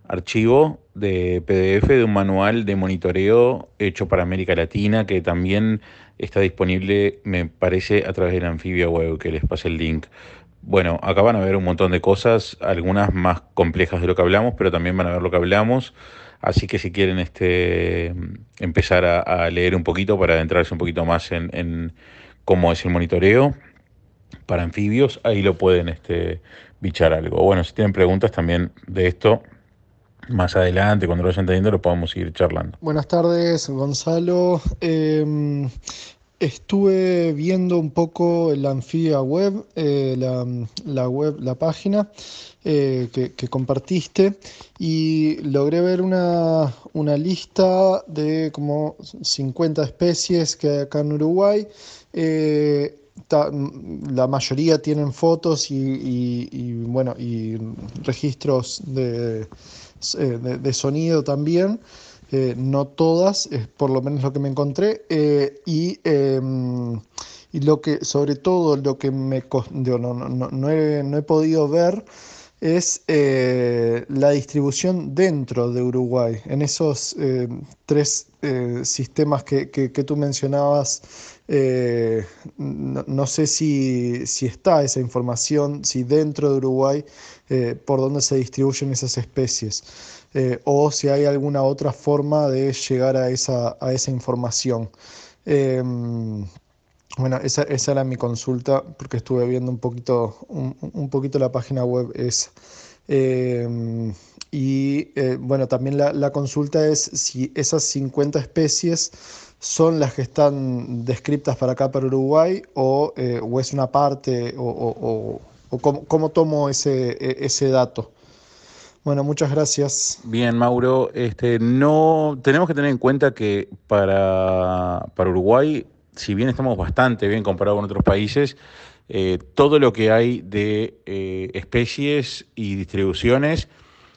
archivo de PDF de un manual de monitoreo hecho para América Latina que también está disponible, me parece, a través de la Anfibia Web, que les pasé el link. Bueno, acá van a ver un montón de cosas, algunas más complejas de lo que hablamos, pero también van a ver lo que hablamos. Así que si quieren empezar a leer un poquito para adentrarse un poquito más en cómo es el monitoreo para anfibios, ahí lo pueden bichar algo. Bueno, si tienen preguntas también de esto, más adelante, cuando lo vayan teniendo, lo podemos seguir charlando. Buenas tardes, Gonzalo. Estuve viendo un poco la Anfibia Web, la página que compartiste, y logré ver una lista de como 50 especies que hay acá en Uruguay. La mayoría tienen fotos bueno, y registros de sonido también. No todas, es por lo menos lo que me encontré, y lo que, sobre todo, lo que no he podido ver es la distribución dentro de Uruguay, en esos tres sistemas que tú mencionabas. No sé si está esa información, si dentro de Uruguay, por dónde se distribuyen esas especies. O si hay alguna otra forma de llegar a esa información. Bueno, esa era mi consulta, porque estuve viendo un poquito la página web esa. Bueno, también la consulta es si esas 50 especies son las que están descriptas para acá, para Uruguay, o es una parte, o cómo tomo ese dato. Bueno, muchas gracias. Bien, Mauro, no tenemos que tener en cuenta que para Uruguay, si bien estamos bastante bien comparado con otros países, todo lo que hay de especies y distribuciones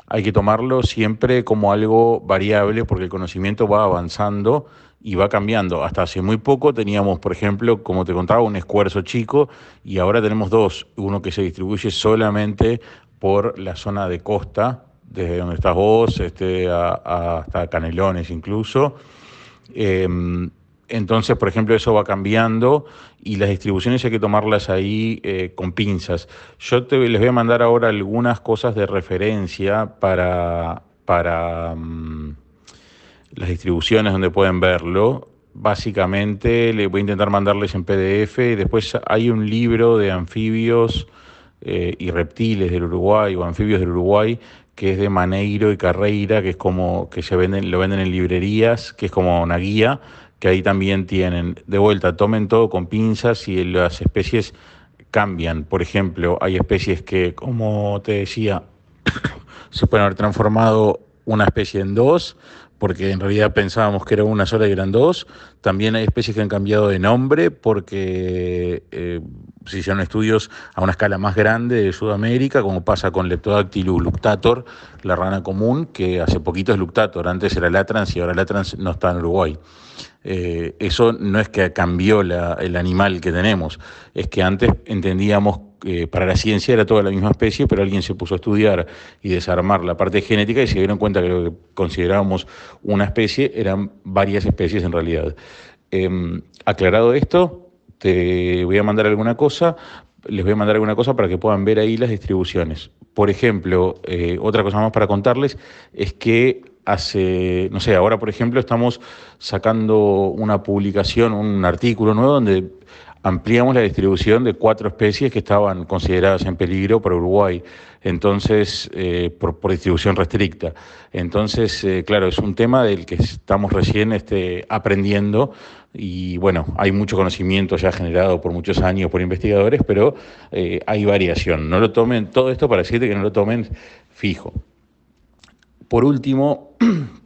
hay que tomarlo siempre como algo variable, porque el conocimiento va avanzando y va cambiando. Hasta hace muy poco teníamos, por ejemplo, como te contaba, un escuerzo chico, y ahora tenemos dos. Uno que se distribuye solamente por la zona de costa, desde donde estás vos, hasta Canelones incluso. Entonces, por ejemplo, eso va cambiando y las distribuciones hay que tomarlas ahí con pinzas. Les voy a mandar ahora algunas cosas de referencia para las distribuciones donde pueden verlo. Básicamente, les voy a intentar mandarles en PDF. Después hay un libro de anfibios y reptiles del Uruguay, o anfibios del Uruguay, que es de Maneiro y Carreira, que es como que lo venden en librerías, que es como una guía, que ahí también tienen. De vuelta, tomen todo con pinzas y las especies cambian. Por ejemplo, hay especies que, como te decía, se pueden haber transformado una especie en dos, porque en realidad pensábamos que era una sola y eran dos. También hay especies que han cambiado de nombre porque se hicieron estudios a una escala más grande de Sudamérica, como pasa con Leptodactylus luctator, la rana común, que hace poquito es luctator, antes era latrans y ahora latrans no está en Uruguay. Eso no es que cambió el animal que tenemos, es que antes entendíamos que para la ciencia era toda la misma especie, pero alguien se puso a estudiar y desarmar la parte genética y se dieron cuenta que lo que considerábamos una especie eran varias especies en realidad. Aclarado esto, les voy a mandar alguna cosa para que puedan ver ahí las distribuciones. Por ejemplo, otra cosa más para contarles es que ahora por ejemplo estamos sacando una publicación, un artículo nuevo donde ampliamos la distribución de 4 especies que estaban consideradas en peligro para Uruguay, entonces por distribución restricta. Entonces, claro, es un tema del que estamos recién aprendiendo, y bueno, hay mucho conocimiento ya generado por muchos años por investigadores, pero hay variación. No lo tomen, todo esto para decirte que no lo tomen fijo. por último,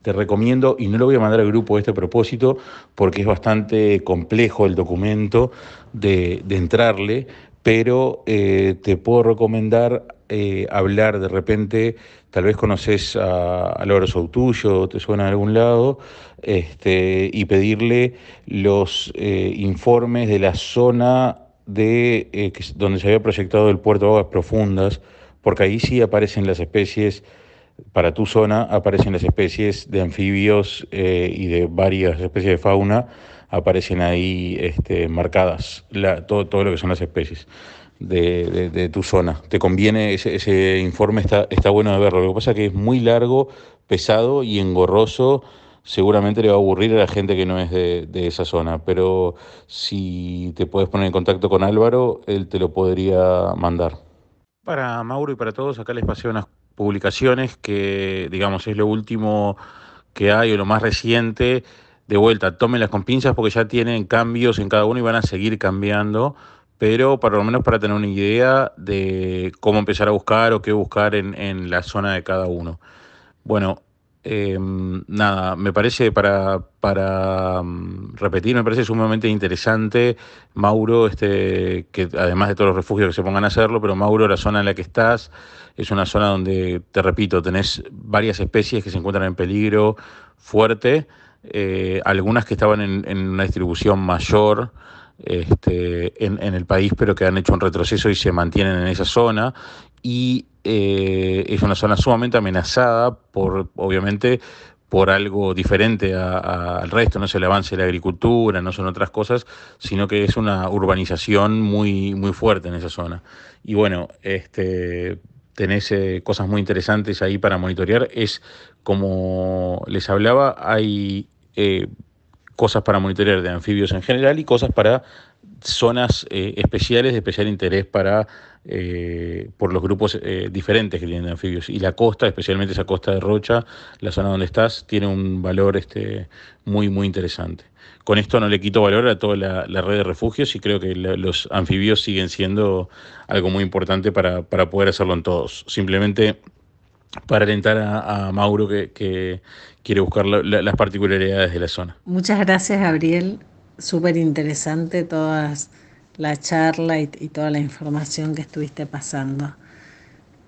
te recomiendo, y no lo voy a mandar al grupo a este propósito, porque es bastante complejo el documento de entrarle, pero te puedo recomendar hablar de repente, tal vez conoces a Álvaro Soutullo, te suena de algún lado, y pedirle los informes de la zona donde se había proyectado el puerto de aguas profundas, porque ahí sí aparecen las especies. Para tu zona aparecen las especies de anfibios y de varias especies de fauna, aparecen ahí marcadas todo lo que son las especies de tu zona. Te conviene, ese informe está bueno de verlo. Lo que pasa es que es muy largo, pesado y engorroso. Seguramente le va a aburrir a la gente que no es de esa zona, pero si te puedes poner en contacto con Álvaro, él te lo podría mandar. Para Mauro y para todos, acá les pasé unas publicaciones que, digamos, es lo último que hay o lo más reciente. De vuelta, tómenlas con pinzas porque ya tienen cambios en cada uno y van a seguir cambiando, pero por lo menos para tener una idea de cómo empezar a buscar o qué buscar en la zona de cada uno. Bueno, nada, me parece para repetir, me parece sumamente interesante, Mauro, que además de todos los refugios que se pongan a hacerlo, pero Mauro, la zona en la que estás, es una zona donde, te repito, tenés varias especies que se encuentran en peligro fuerte, algunas que estaban en una distribución mayor, en el país, pero que han hecho un retroceso y se mantienen en esa zona. Y es una zona sumamente amenazada obviamente, por algo diferente al resto. No es el avance de la agricultura, no son otras cosas, sino que es una urbanización muy, muy fuerte en esa zona. Y bueno, tenés cosas muy interesantes ahí para monitorear. Es como les hablaba, hay cosas para monitorear de anfibios en general y cosas para zonas especiales de especial interés por los grupos diferentes que tienen de anfibios. Y la costa, especialmente esa costa de Rocha, la zona donde estás, tiene un valor muy, muy interesante. Con esto no le quito valor a toda la red de refugios y creo que los anfibios siguen siendo algo muy importante para poder hacerlo en todos. Simplemente para alentar a Mauro que quiere buscar las particularidades de la zona. Muchas gracias, Gabriel. Súper interesante toda la charla y toda la información que estuviste pasando.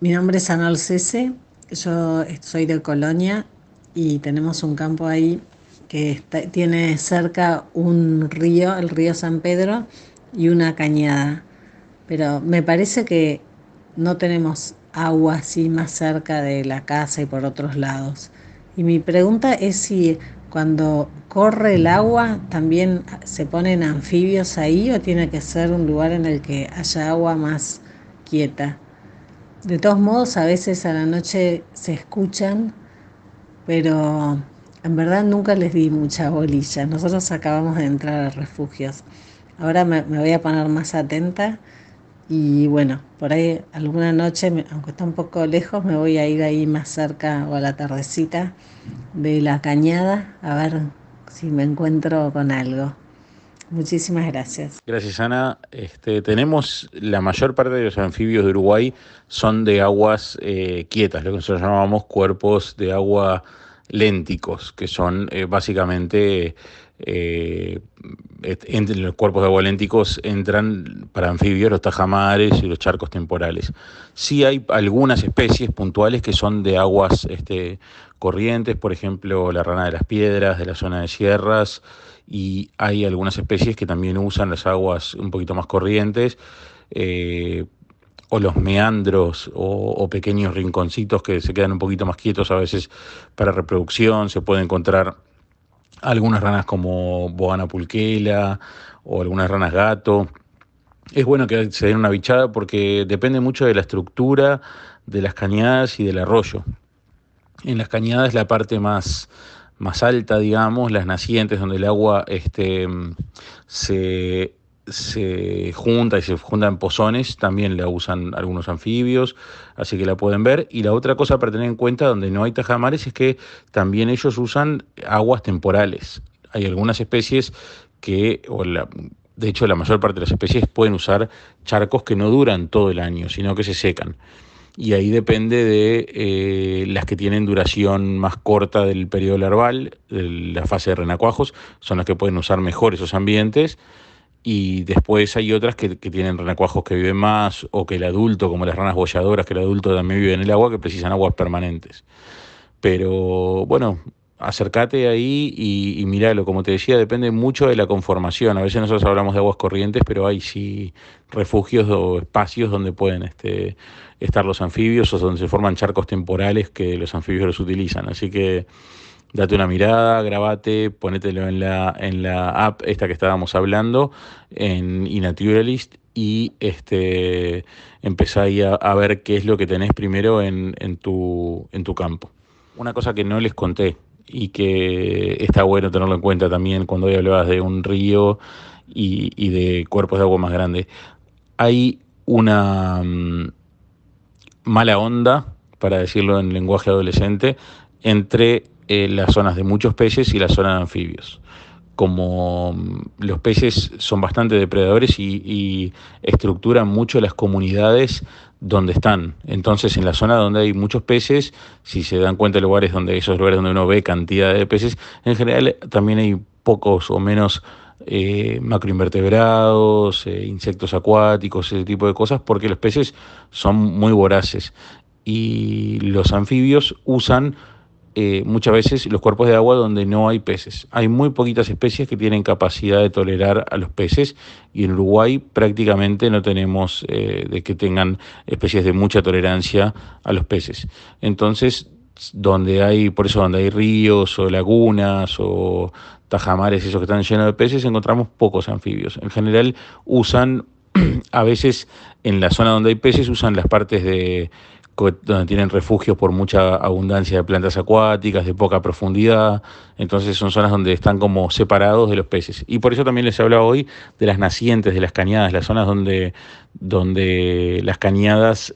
Mi nombre es Ana Alcese, yo soy de Colonia y tenemos un campo ahí que tiene cerca un río, el río San Pedro, y una cañada. Pero me parece que no tenemos agua así más cerca de la casa y por otros lados. Y mi pregunta es si cuando corre el agua también se ponen anfibios ahí o tiene que ser un lugar en el que haya agua más quieta. De todos modos, a veces a la noche se escuchan, pero en verdad nunca les di mucha bolilla. Nosotros acabamos de entrar a refugios. Ahora me voy a poner más atenta. Y bueno, por ahí alguna noche, aunque está un poco lejos, me voy a ir ahí más cerca o a la tardecita de la cañada a ver si me encuentro con algo. Muchísimas gracias. Gracias, Ana. Tenemos la mayor parte de los anfibios de Uruguay son de aguas quietas, lo que nosotros llamamos cuerpos de agua lénticos, que son básicamente entre los cuerpos de agua lénticos entran para anfibios los tajamares y los charcos temporales. Sí hay algunas especies puntuales que son de aguas corrientes, por ejemplo la rana de las piedras, de la zona de sierras, y hay algunas especies que también usan las aguas un poquito más corrientes, o los meandros o pequeños rinconcitos que se quedan un poquito más quietos a veces para reproducción. Se puede encontrar algunas ranas como Bovana pulquela o algunas ranas gato. Es bueno que se den una bichada porque depende mucho de la estructura de las cañadas y del arroyo. En las cañadas la parte más alta, digamos, las nacientes donde el agua se junta y se junta en pozones, también la usan algunos anfibios, así que la pueden ver. Y la otra cosa para tener en cuenta donde no hay tajamares es que también ellos usan aguas temporales. Hay algunas especies de hecho la mayor parte de las especies pueden usar charcos que no duran todo el año, sino que se secan. y ahí depende de las que tienen duración más corta del periodo larval, de la fase de renacuajos, son las que pueden usar mejor esos ambientes. Y después hay otras que tienen renacuajos que viven más, o que el adulto, como las ranas boyadoras, que el adulto también vive en el agua, que precisan aguas permanentes. Pero bueno, acércate ahí y míralo, como te decía, depende mucho de la conformación. A veces nosotros hablamos de aguas corrientes, pero hay sí refugios o espacios donde pueden estar los anfibios, o donde se forman charcos temporales que los anfibios los utilizan. Así que date una mirada, grabate, ponételo en la app esta que estábamos hablando, en eNaturalist, y empezá ahí a ver qué es lo que tenés primero en tu campo. Una cosa que no les conté y que está bueno tenerlo en cuenta también cuando hoy hablabas de un río y de cuerpos de agua más grandes. Hay una mala onda, para decirlo en lenguaje adolescente, entre las zonas de muchos peces y las zonas de anfibios. Como los peces son bastante depredadores y estructuran mucho las comunidades donde están. Entonces, en la zona donde hay muchos peces, si se dan cuenta de esos lugares donde uno ve cantidad de peces, en general también hay pocos o menos macroinvertebrados, insectos acuáticos, ese tipo de cosas, porque los peces son muy voraces. Y los anfibios usan muchas veces los cuerpos de agua donde no hay peces. Hay muy poquitas especies que tienen capacidad de tolerar a los peces, y en Uruguay prácticamente no tenemos de que tengan especies de mucha tolerancia a los peces. Entonces, donde hay ríos o lagunas o tajamares, esos que están llenos de peces, encontramos pocos anfibios. En general usan, a veces en la zona donde hay peces, usan las partes donde tienen refugios por mucha abundancia de plantas acuáticas, de poca profundidad. Entonces son zonas donde están como separados de los peces. Y por eso también les hablaba hoy de las nacientes, de las cañadas, las zonas donde las cañadas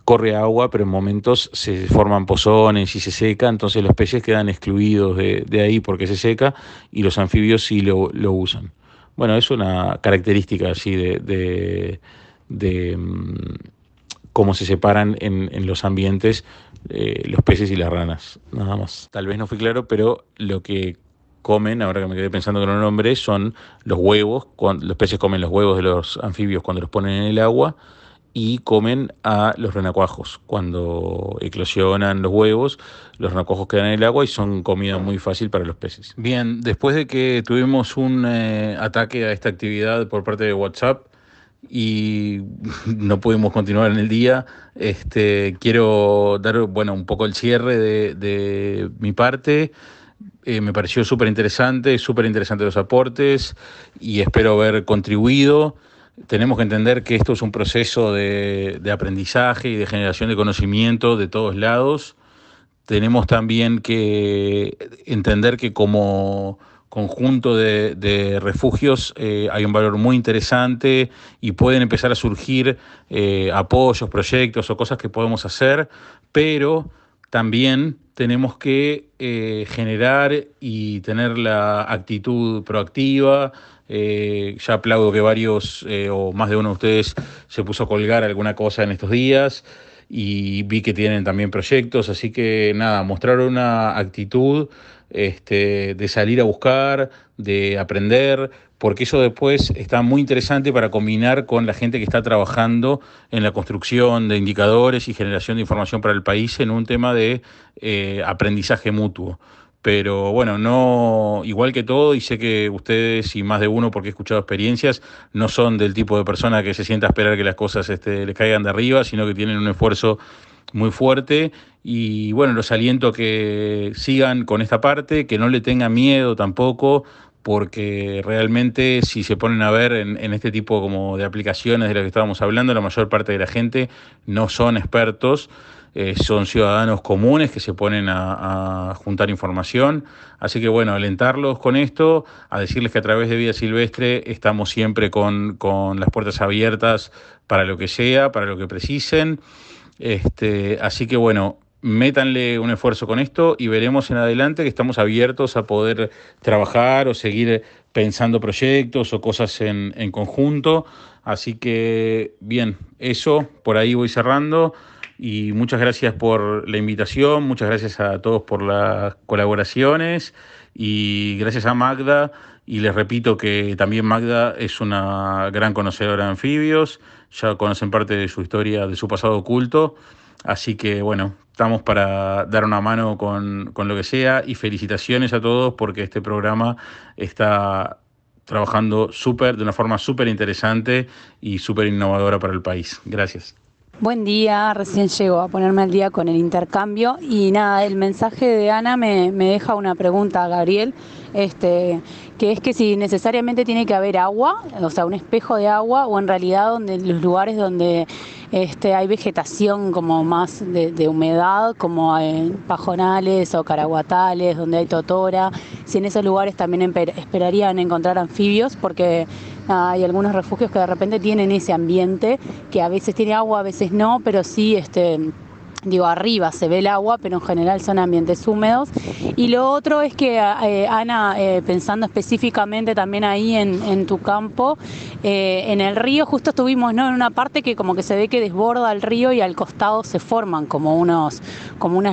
corre agua, pero en momentos se forman pozones y se seca, entonces los peces quedan excluidos de ahí porque se seca, y los anfibios sí lo usan. Bueno, es una característica así de cómo se separan en los ambientes los peces y las ranas, nada más. Tal vez no fui claro, pero lo que comen, ahora que me quedé pensando que no lo nombré, son los huevos. Los peces comen los huevos de los anfibios cuando los ponen en el agua, y comen a los renacuajos. Cuando eclosionan los huevos, los renacuajos quedan en el agua y son comida muy fácil para los peces. Bien, después de que tuvimos un ataque a esta actividad por parte de WhatsApp y no pudimos continuar en el día, quiero dar un poco el cierre de mi parte. Me pareció súper interesante los aportes, y espero haber contribuido. Tenemos que entender que esto es un proceso de aprendizaje y de generación de conocimiento de todos lados. Tenemos también que entender que como conjunto de refugios hay un valor muy interesante, y pueden empezar a surgir apoyos, proyectos o cosas que podemos hacer, pero también tenemos que generar y tener la actitud proactiva. Ya aplaudo que varios o más de uno de ustedes se puso a colgar alguna cosa en estos días, y vi que tienen también proyectos, así que nada, mostrar una actitud de salir a buscar, de aprender, porque eso después está muy interesante para combinar con la gente que está trabajando en la construcción de indicadores y generación de información para el país en un tema de aprendizaje mutuo. Pero bueno, no, igual que todo, y sé que ustedes y más de uno, porque he escuchado experiencias, no son del tipo de persona que se sienta a esperar que las cosas les caigan de arriba, sino que tienen un esfuerzo muy fuerte. Y bueno, los aliento a que sigan con esta parte, que no le tengan miedo tampoco, porque realmente si se ponen a ver en este tipo como de aplicaciones de las que estábamos hablando, la mayor parte de la gente no son expertos. Son ciudadanos comunes que se ponen a juntar información. Así que bueno, alentarlos con esto, a decirles que a través de Vida Silvestre estamos siempre con las puertas abiertas para lo que sea, para lo que precisen. Así que bueno, métanle un esfuerzo con esto, y veremos en adelante que estamos abiertos a poder trabajar o seguir pensando proyectos o cosas en conjunto. Así que, bien, eso, por ahí voy cerrando. Y muchas gracias por la invitación, muchas gracias a todos por las colaboraciones y gracias a Magda. Y les repito que también Magda es una gran conocedora de anfibios, ya conocen parte de su historia, de su pasado oculto. Así que bueno, estamos para dar una mano con lo que sea y felicitaciones a todos porque este programa está trabajando de una forma súper interesante y súper innovadora para el país. Gracias. Buen día, recién llego a ponerme al día con el intercambio y nada, el mensaje de Ana me deja una pregunta, Gabriel, que es que si necesariamente tiene que haber agua, o sea, un espejo de agua, o en realidad donde los lugares donde hay vegetación como más de humedad, como en pajonales o caraguatales, donde hay totora, si en esos lugares también esperarían encontrar anfibios, porque hay algunos refugios que de repente tienen ese ambiente, que a veces tiene agua, a veces no, pero sí, arriba se ve el agua, pero en general son ambientes húmedos. Y lo otro es que, Ana, pensando específicamente también ahí en tu campo, en el río justo estuvimos, ¿no?, en una parte que como que se ve que desborda el río y al costado se forman como unas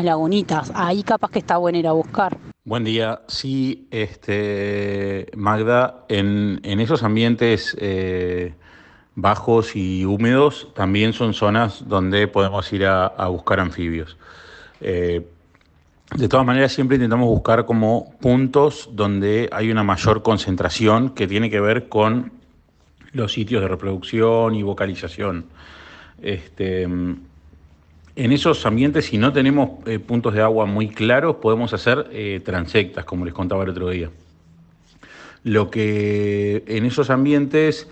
lagunitas. Ahí capaz que está bueno ir a buscar. Buen día. Sí, Magda, en esos ambientes bajos y húmedos también son zonas donde podemos ir a buscar anfibios. De todas maneras, siempre intentamos buscar como puntos donde hay una mayor concentración que tiene que ver con los sitios de reproducción y vocalización. En esos ambientes, si no tenemos puntos de agua muy claros, podemos hacer transectas, como les contaba el otro día. Lo que en esos ambientes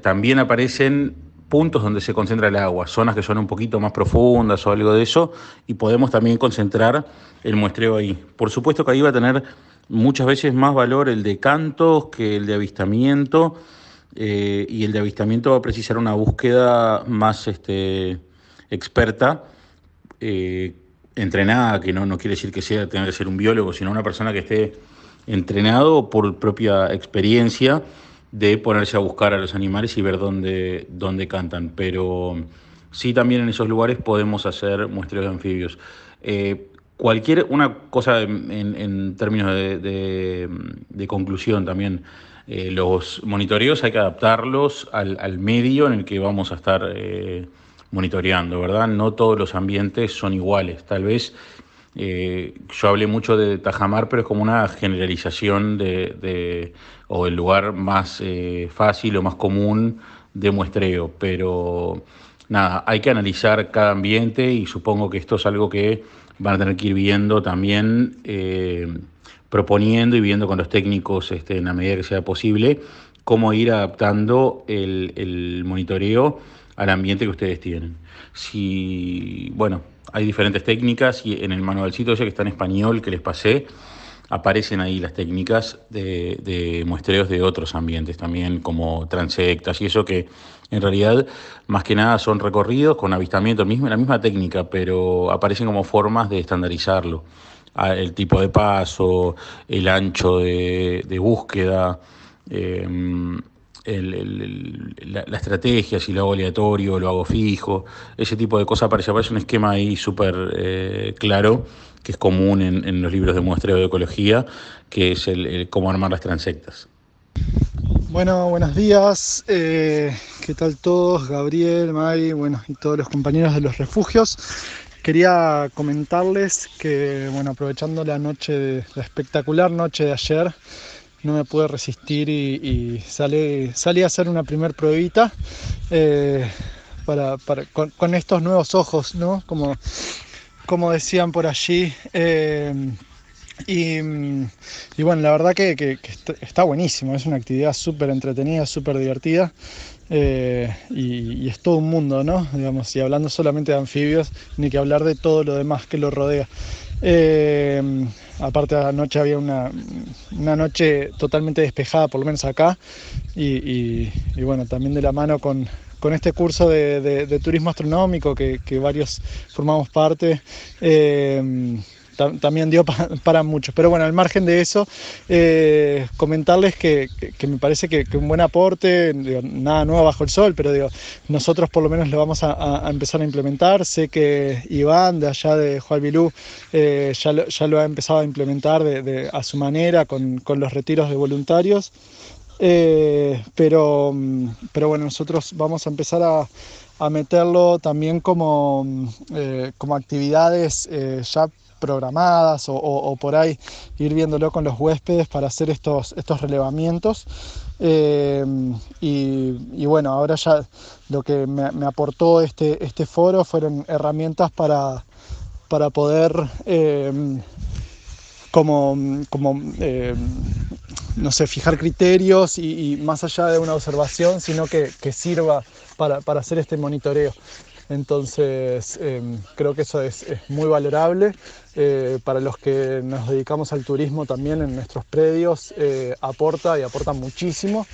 también aparecen puntos donde se concentra el agua, zonas que son un poquito más profundas o algo de eso, y podemos también concentrar el muestreo ahí. Por supuesto que ahí va a tener muchas veces más valor el de cantos que el de avistamiento, y el de avistamiento va a precisar una búsqueda más experta, entrenada, que no quiere decir que tenga que ser un biólogo, sino una persona que esté entrenado por propia experiencia de ponerse a buscar a los animales y ver dónde cantan. Pero sí, también en esos lugares podemos hacer muestreos de anfibios. Una cosa en términos de conclusión también, los monitoreos hay que adaptarlos al medio en el que vamos a estar monitoreando, ¿verdad? No todos los ambientes son iguales. Tal vez yo hablé mucho de Tajamar, pero es como una generalización o el lugar más fácil o más común de muestreo. Pero nada, hay que analizar cada ambiente y supongo que esto es algo que van a tener que ir viendo también, proponiendo y viendo con los técnicos en la medida que sea posible, cómo ir adaptando el monitoreo al ambiente que ustedes tienen. Hay diferentes técnicas y en el manualcito ese que está en español que les pasé, aparecen ahí las técnicas de muestreos de otros ambientes también, como transectas y eso, que en realidad más que nada son recorridos con avistamiento, la misma técnica, pero aparecen como formas de estandarizarlo. El tipo de paso, el ancho de búsqueda, la estrategia, si lo hago aleatorio o lo hago fijo, ese tipo de cosas. Aparece un esquema ahí súper claro, que es común en los libros de muestreo de ecología, que es el cómo armar las transectas. Bueno, buenos días. ¿Qué tal todos? Gabriel, May, y todos los compañeros de los refugios. Quería comentarles que, aprovechando la espectacular noche de ayer, no me pude resistir y salí a hacer una primer pruebita con estos nuevos ojos, ¿no? Como decían por allí. La verdad que está buenísimo, es una actividad súper entretenida, súper divertida, y es todo un mundo, ¿no? Digamos, y hablando solamente de anfibios, ni que hablar de todo lo demás que lo rodea. Aparte, anoche había una noche totalmente despejada, por lo menos acá, y también de la mano con este curso de turismo astronómico que varios formamos parte. también dio para muchos. Pero bueno, al margen de eso, comentarles que me parece que un buen aporte, digo, nada nuevo bajo el sol, pero digo, nosotros por lo menos lo vamos a empezar a implementar. Sé que Iván, de allá de Hualbilú, ya lo ha empezado a implementar a su manera con los retiros de voluntarios. Pero bueno, nosotros vamos a empezar a meterlo también como actividades ya programadas o por ahí ir viéndolo con los huéspedes para hacer estos relevamientos. Y bueno, ahora ya lo que me aportó este foro fueron herramientas para poder no sé, fijar criterios y más allá de una observación, sino que sirva para hacer este monitoreo. Entonces, creo que eso es muy valorable. Para los que nos dedicamos al turismo también en nuestros predios, aporta muchísimo.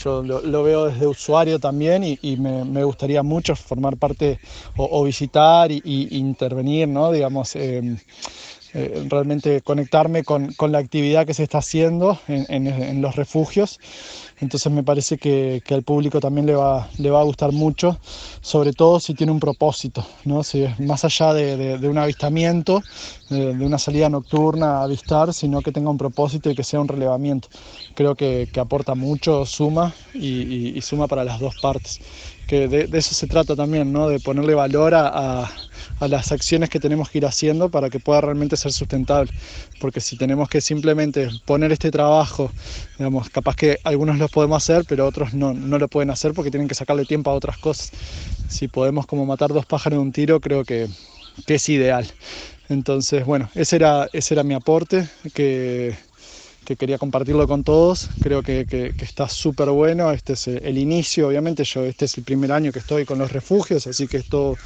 Yo lo veo desde usuario también y me gustaría mucho formar parte o visitar y intervenir, ¿no? Digamos, realmente conectarme con la actividad que se está haciendo en los refugios. Entonces me parece que al público también le va a gustar mucho, sobre todo si tiene un propósito, ¿no? Si es más allá de un avistamiento, de una salida nocturna a avistar, sino que tenga un propósito y que sea un relevamiento. Creo que aporta mucho, suma y suma para las dos partes. Que de eso se trata también, ¿no? De ponerle valor a las acciones que tenemos que ir haciendo para que pueda realmente ser sustentable. Porque si tenemos que simplemente poner este trabajo, digamos, capaz que algunos lo podemos hacer, pero otros no lo pueden hacer porque tienen que sacarle tiempo a otras cosas. Si podemos como matar dos pájaros de un tiro, creo que es ideal. Entonces, bueno, ese era mi aporte, que quería compartirlo con todos. Creo que está súper bueno. Este es el inicio, obviamente. Este es el primer año que estoy con los refugios, así que esto,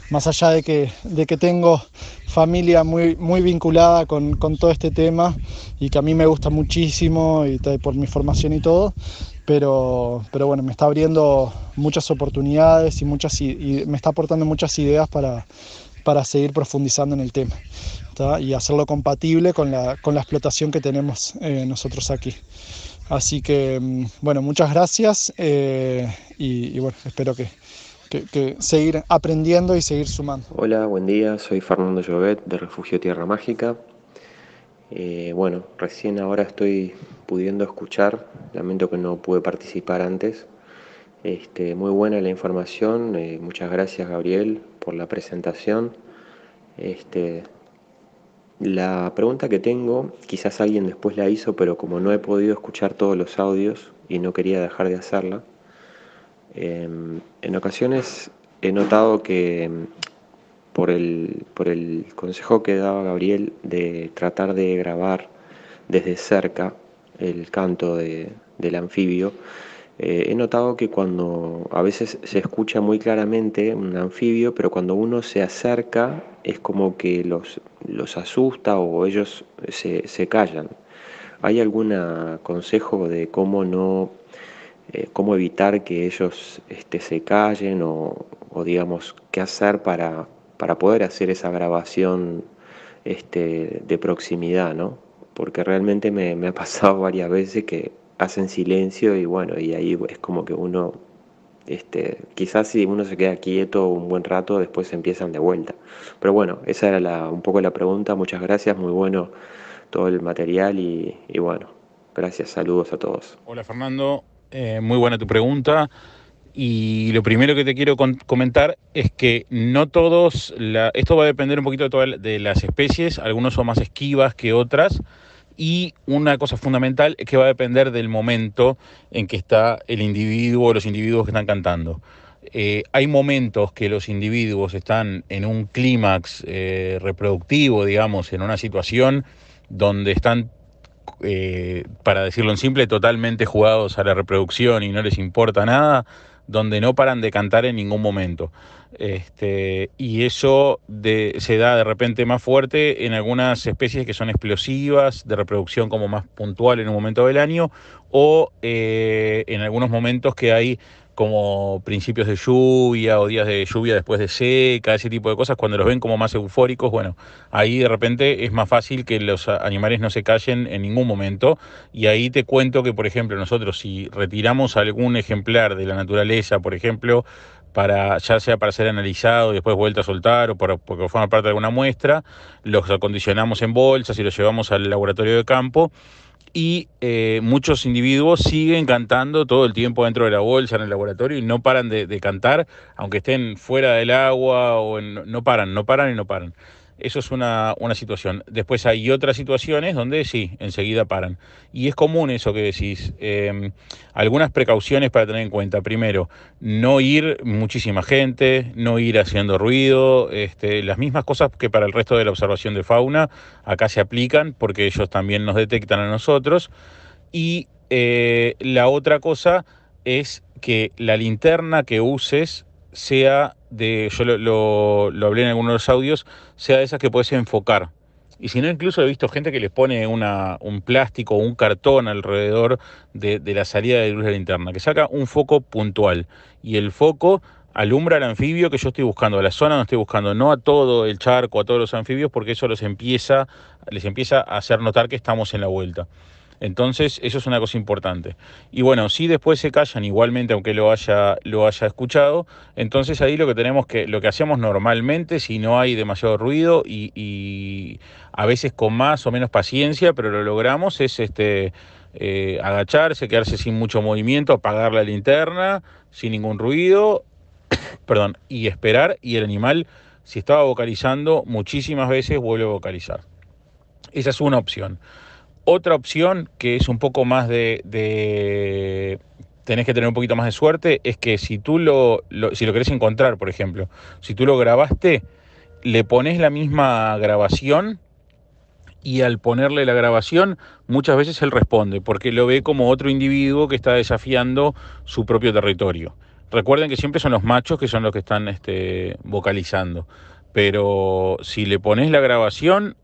más allá de que tengo familia muy vinculada con todo este tema y que a mí me gusta muchísimo y por mi formación y todo, pero bueno, me está abriendo muchas oportunidades y me está aportando muchas ideas para seguir profundizando en el tema, ¿tá? Y hacerlo compatible con la explotación que tenemos nosotros aquí. Así que, bueno, muchas gracias y bueno, espero que seguir aprendiendo y seguir sumando. Hola, buen día, soy Fernando Llobet de Refugio Tierra Mágica. Bueno, recién ahora estoy pudiendo escuchar, lamento que no pude participar antes. Muy buena la información, muchas gracias Gabriel por la presentación. La pregunta que tengo, quizás alguien después la hizo, pero como no he podido escuchar todos los audios y no quería dejar de hacerla, en ocasiones he notado que por el consejo que daba Gabriel de tratar de grabar desde cerca el canto del anfibio, he notado que cuando a veces se escucha muy claramente un anfibio, pero cuando uno se acerca es como que los asusta o ellos se callan. ¿Hay algún consejo de cómo evitar que ellos se callen o digamos qué hacer para poder hacer esa grabación de proximidad, ¿no? Porque realmente me ha pasado varias veces que hacen silencio y bueno, y ahí es como que uno, quizás si uno se queda quieto un buen rato, después empiezan de vuelta. Pero bueno, esa era un poco la pregunta. Muchas gracias, muy bueno todo el material y bueno, gracias, saludos a todos. Hola Fernando, muy buena tu pregunta. Y lo primero que te quiero comentar es que no todos, esto va a depender un poquito de las especies, algunos son más esquivas que otras, y una cosa fundamental es que va a depender del momento en que está el individuo o los individuos que están cantando. Hay momentos que los individuos están en un clímax reproductivo, digamos, en una situación donde están, para decirlo en simple, totalmente jugados a la reproducción y no les importa nada, donde no paran de cantar en ningún momento. Y eso se da de repente más fuerte en algunas especies que son explosivas, de reproducción como más puntual en un momento del año, o en algunos momentos que hay como principios de lluvia o días de lluvia después de seca, ese tipo de cosas, cuando los ven como más eufóricos, bueno, ahí de repente es más fácil que los animales no se callen en ningún momento. Y ahí te cuento que, por ejemplo, nosotros si retiramos algún ejemplar de la naturaleza, por ejemplo, ya sea para ser analizado y después vuelta a soltar o porque forma parte de alguna muestra, los acondicionamos en bolsas y los llevamos al laboratorio de campo. Y muchos individuos siguen cantando todo el tiempo dentro de la bolsa en el laboratorio y no paran de cantar, aunque estén fuera del agua o no paran. Eso es una situación. Después hay otras situaciones donde sí, enseguida paran. Y es común eso que decís. Algunas precauciones para tener en cuenta. Primero, no ir muchísima gente, no ir haciendo ruido. Las mismas cosas que para el resto de la observación de fauna, acá se aplican porque ellos también nos detectan a nosotros. Y la otra cosa es que la linterna que uses sea yo lo hablé en algunos de los audios, sea de esas que puedes enfocar. Y si no, incluso he visto gente que les pone un plástico o un cartón alrededor de la salida de luz de la linterna, que saca un foco puntual. Y el foco alumbra al anfibio que yo estoy buscando, a la zona donde estoy buscando, no a todo el charco, a todos los anfibios, porque eso les empieza a hacer notar que estamos en la vuelta. Entonces, eso es una cosa importante. Y bueno, si después se callan igualmente, aunque lo haya escuchado, entonces ahí lo que hacemos normalmente, si no hay demasiado ruido y a veces con más o menos paciencia, pero lo logramos, es agacharse, quedarse sin mucho movimiento, apagar la linterna, sin ningún ruido, y esperar, y el animal, si estaba vocalizando, muchísimas veces vuelve a vocalizar. Esa es una opción. Otra opción, que es un poco más tenés que tener un poquito más de suerte, es que si tú si lo querés encontrar, por ejemplo, si tú lo grabaste, le pones la misma grabación y al ponerle la grabación muchas veces él responde, porque lo ve como otro individuo que está desafiando su propio territorio. Recuerden que siempre son los machos que son los que están vocalizando, pero si le pones la grabación,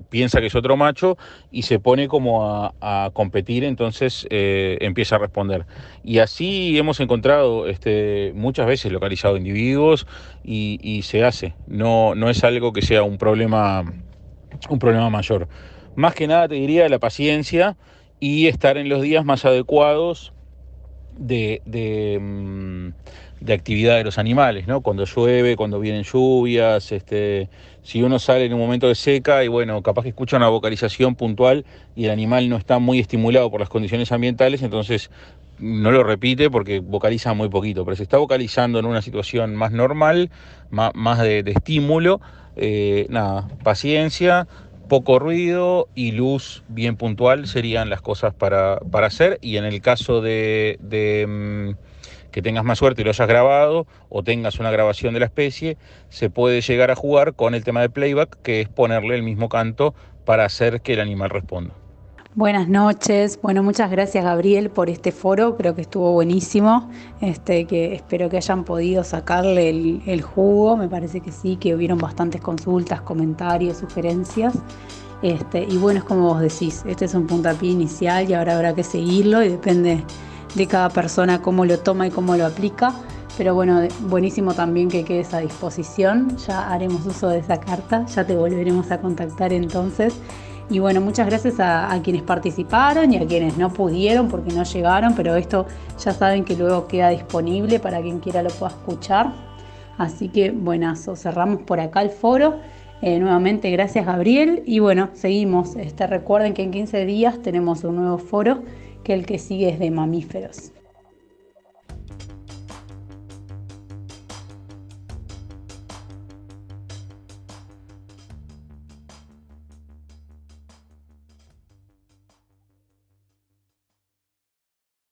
piensa que es otro macho y se pone como a competir, entonces empieza a responder. Y así hemos encontrado muchas veces localizado individuos y se hace. No es algo que sea un problema mayor. Más que nada te diría la paciencia y estar en los días más adecuados de actividad de los animales, ¿no? Cuando llueve, cuando vienen lluvias, si uno sale en un momento de seca y bueno, capaz que escucha una vocalización puntual y el animal no está muy estimulado por las condiciones ambientales, entonces no lo repite porque vocaliza muy poquito, pero si está vocalizando en una situación más normal, más de estímulo, paciencia, poco ruido y luz bien puntual serían las cosas para hacer. Y en el caso de que tengas más suerte y lo hayas grabado o tengas una grabación de la especie, se puede llegar a jugar con el tema de playback, que es ponerle el mismo canto para hacer que el animal responda. Buenas noches. Bueno, muchas gracias Gabriel por este foro, creo que estuvo buenísimo, que espero que hayan podido sacarle el jugo, me parece que sí, que hubieron bastantes consultas, comentarios, sugerencias, y bueno, es como vos decís, este es un puntapié inicial y ahora habrá que seguirlo y depende de cada persona cómo lo toma y cómo lo aplica, pero bueno, buenísimo también que quedes a disposición, ya haremos uso de esa carta, ya te volveremos a contactar entonces. Y bueno, muchas gracias a quienes participaron y a quienes no pudieron porque no llegaron, pero esto ya saben que luego queda disponible para quien quiera lo pueda escuchar. Así que buenazo, cerramos por acá el foro. Nuevamente gracias Gabriel y bueno, seguimos. Recuerden que en 15 días tenemos un nuevo foro, que el que sigue es de mamíferos.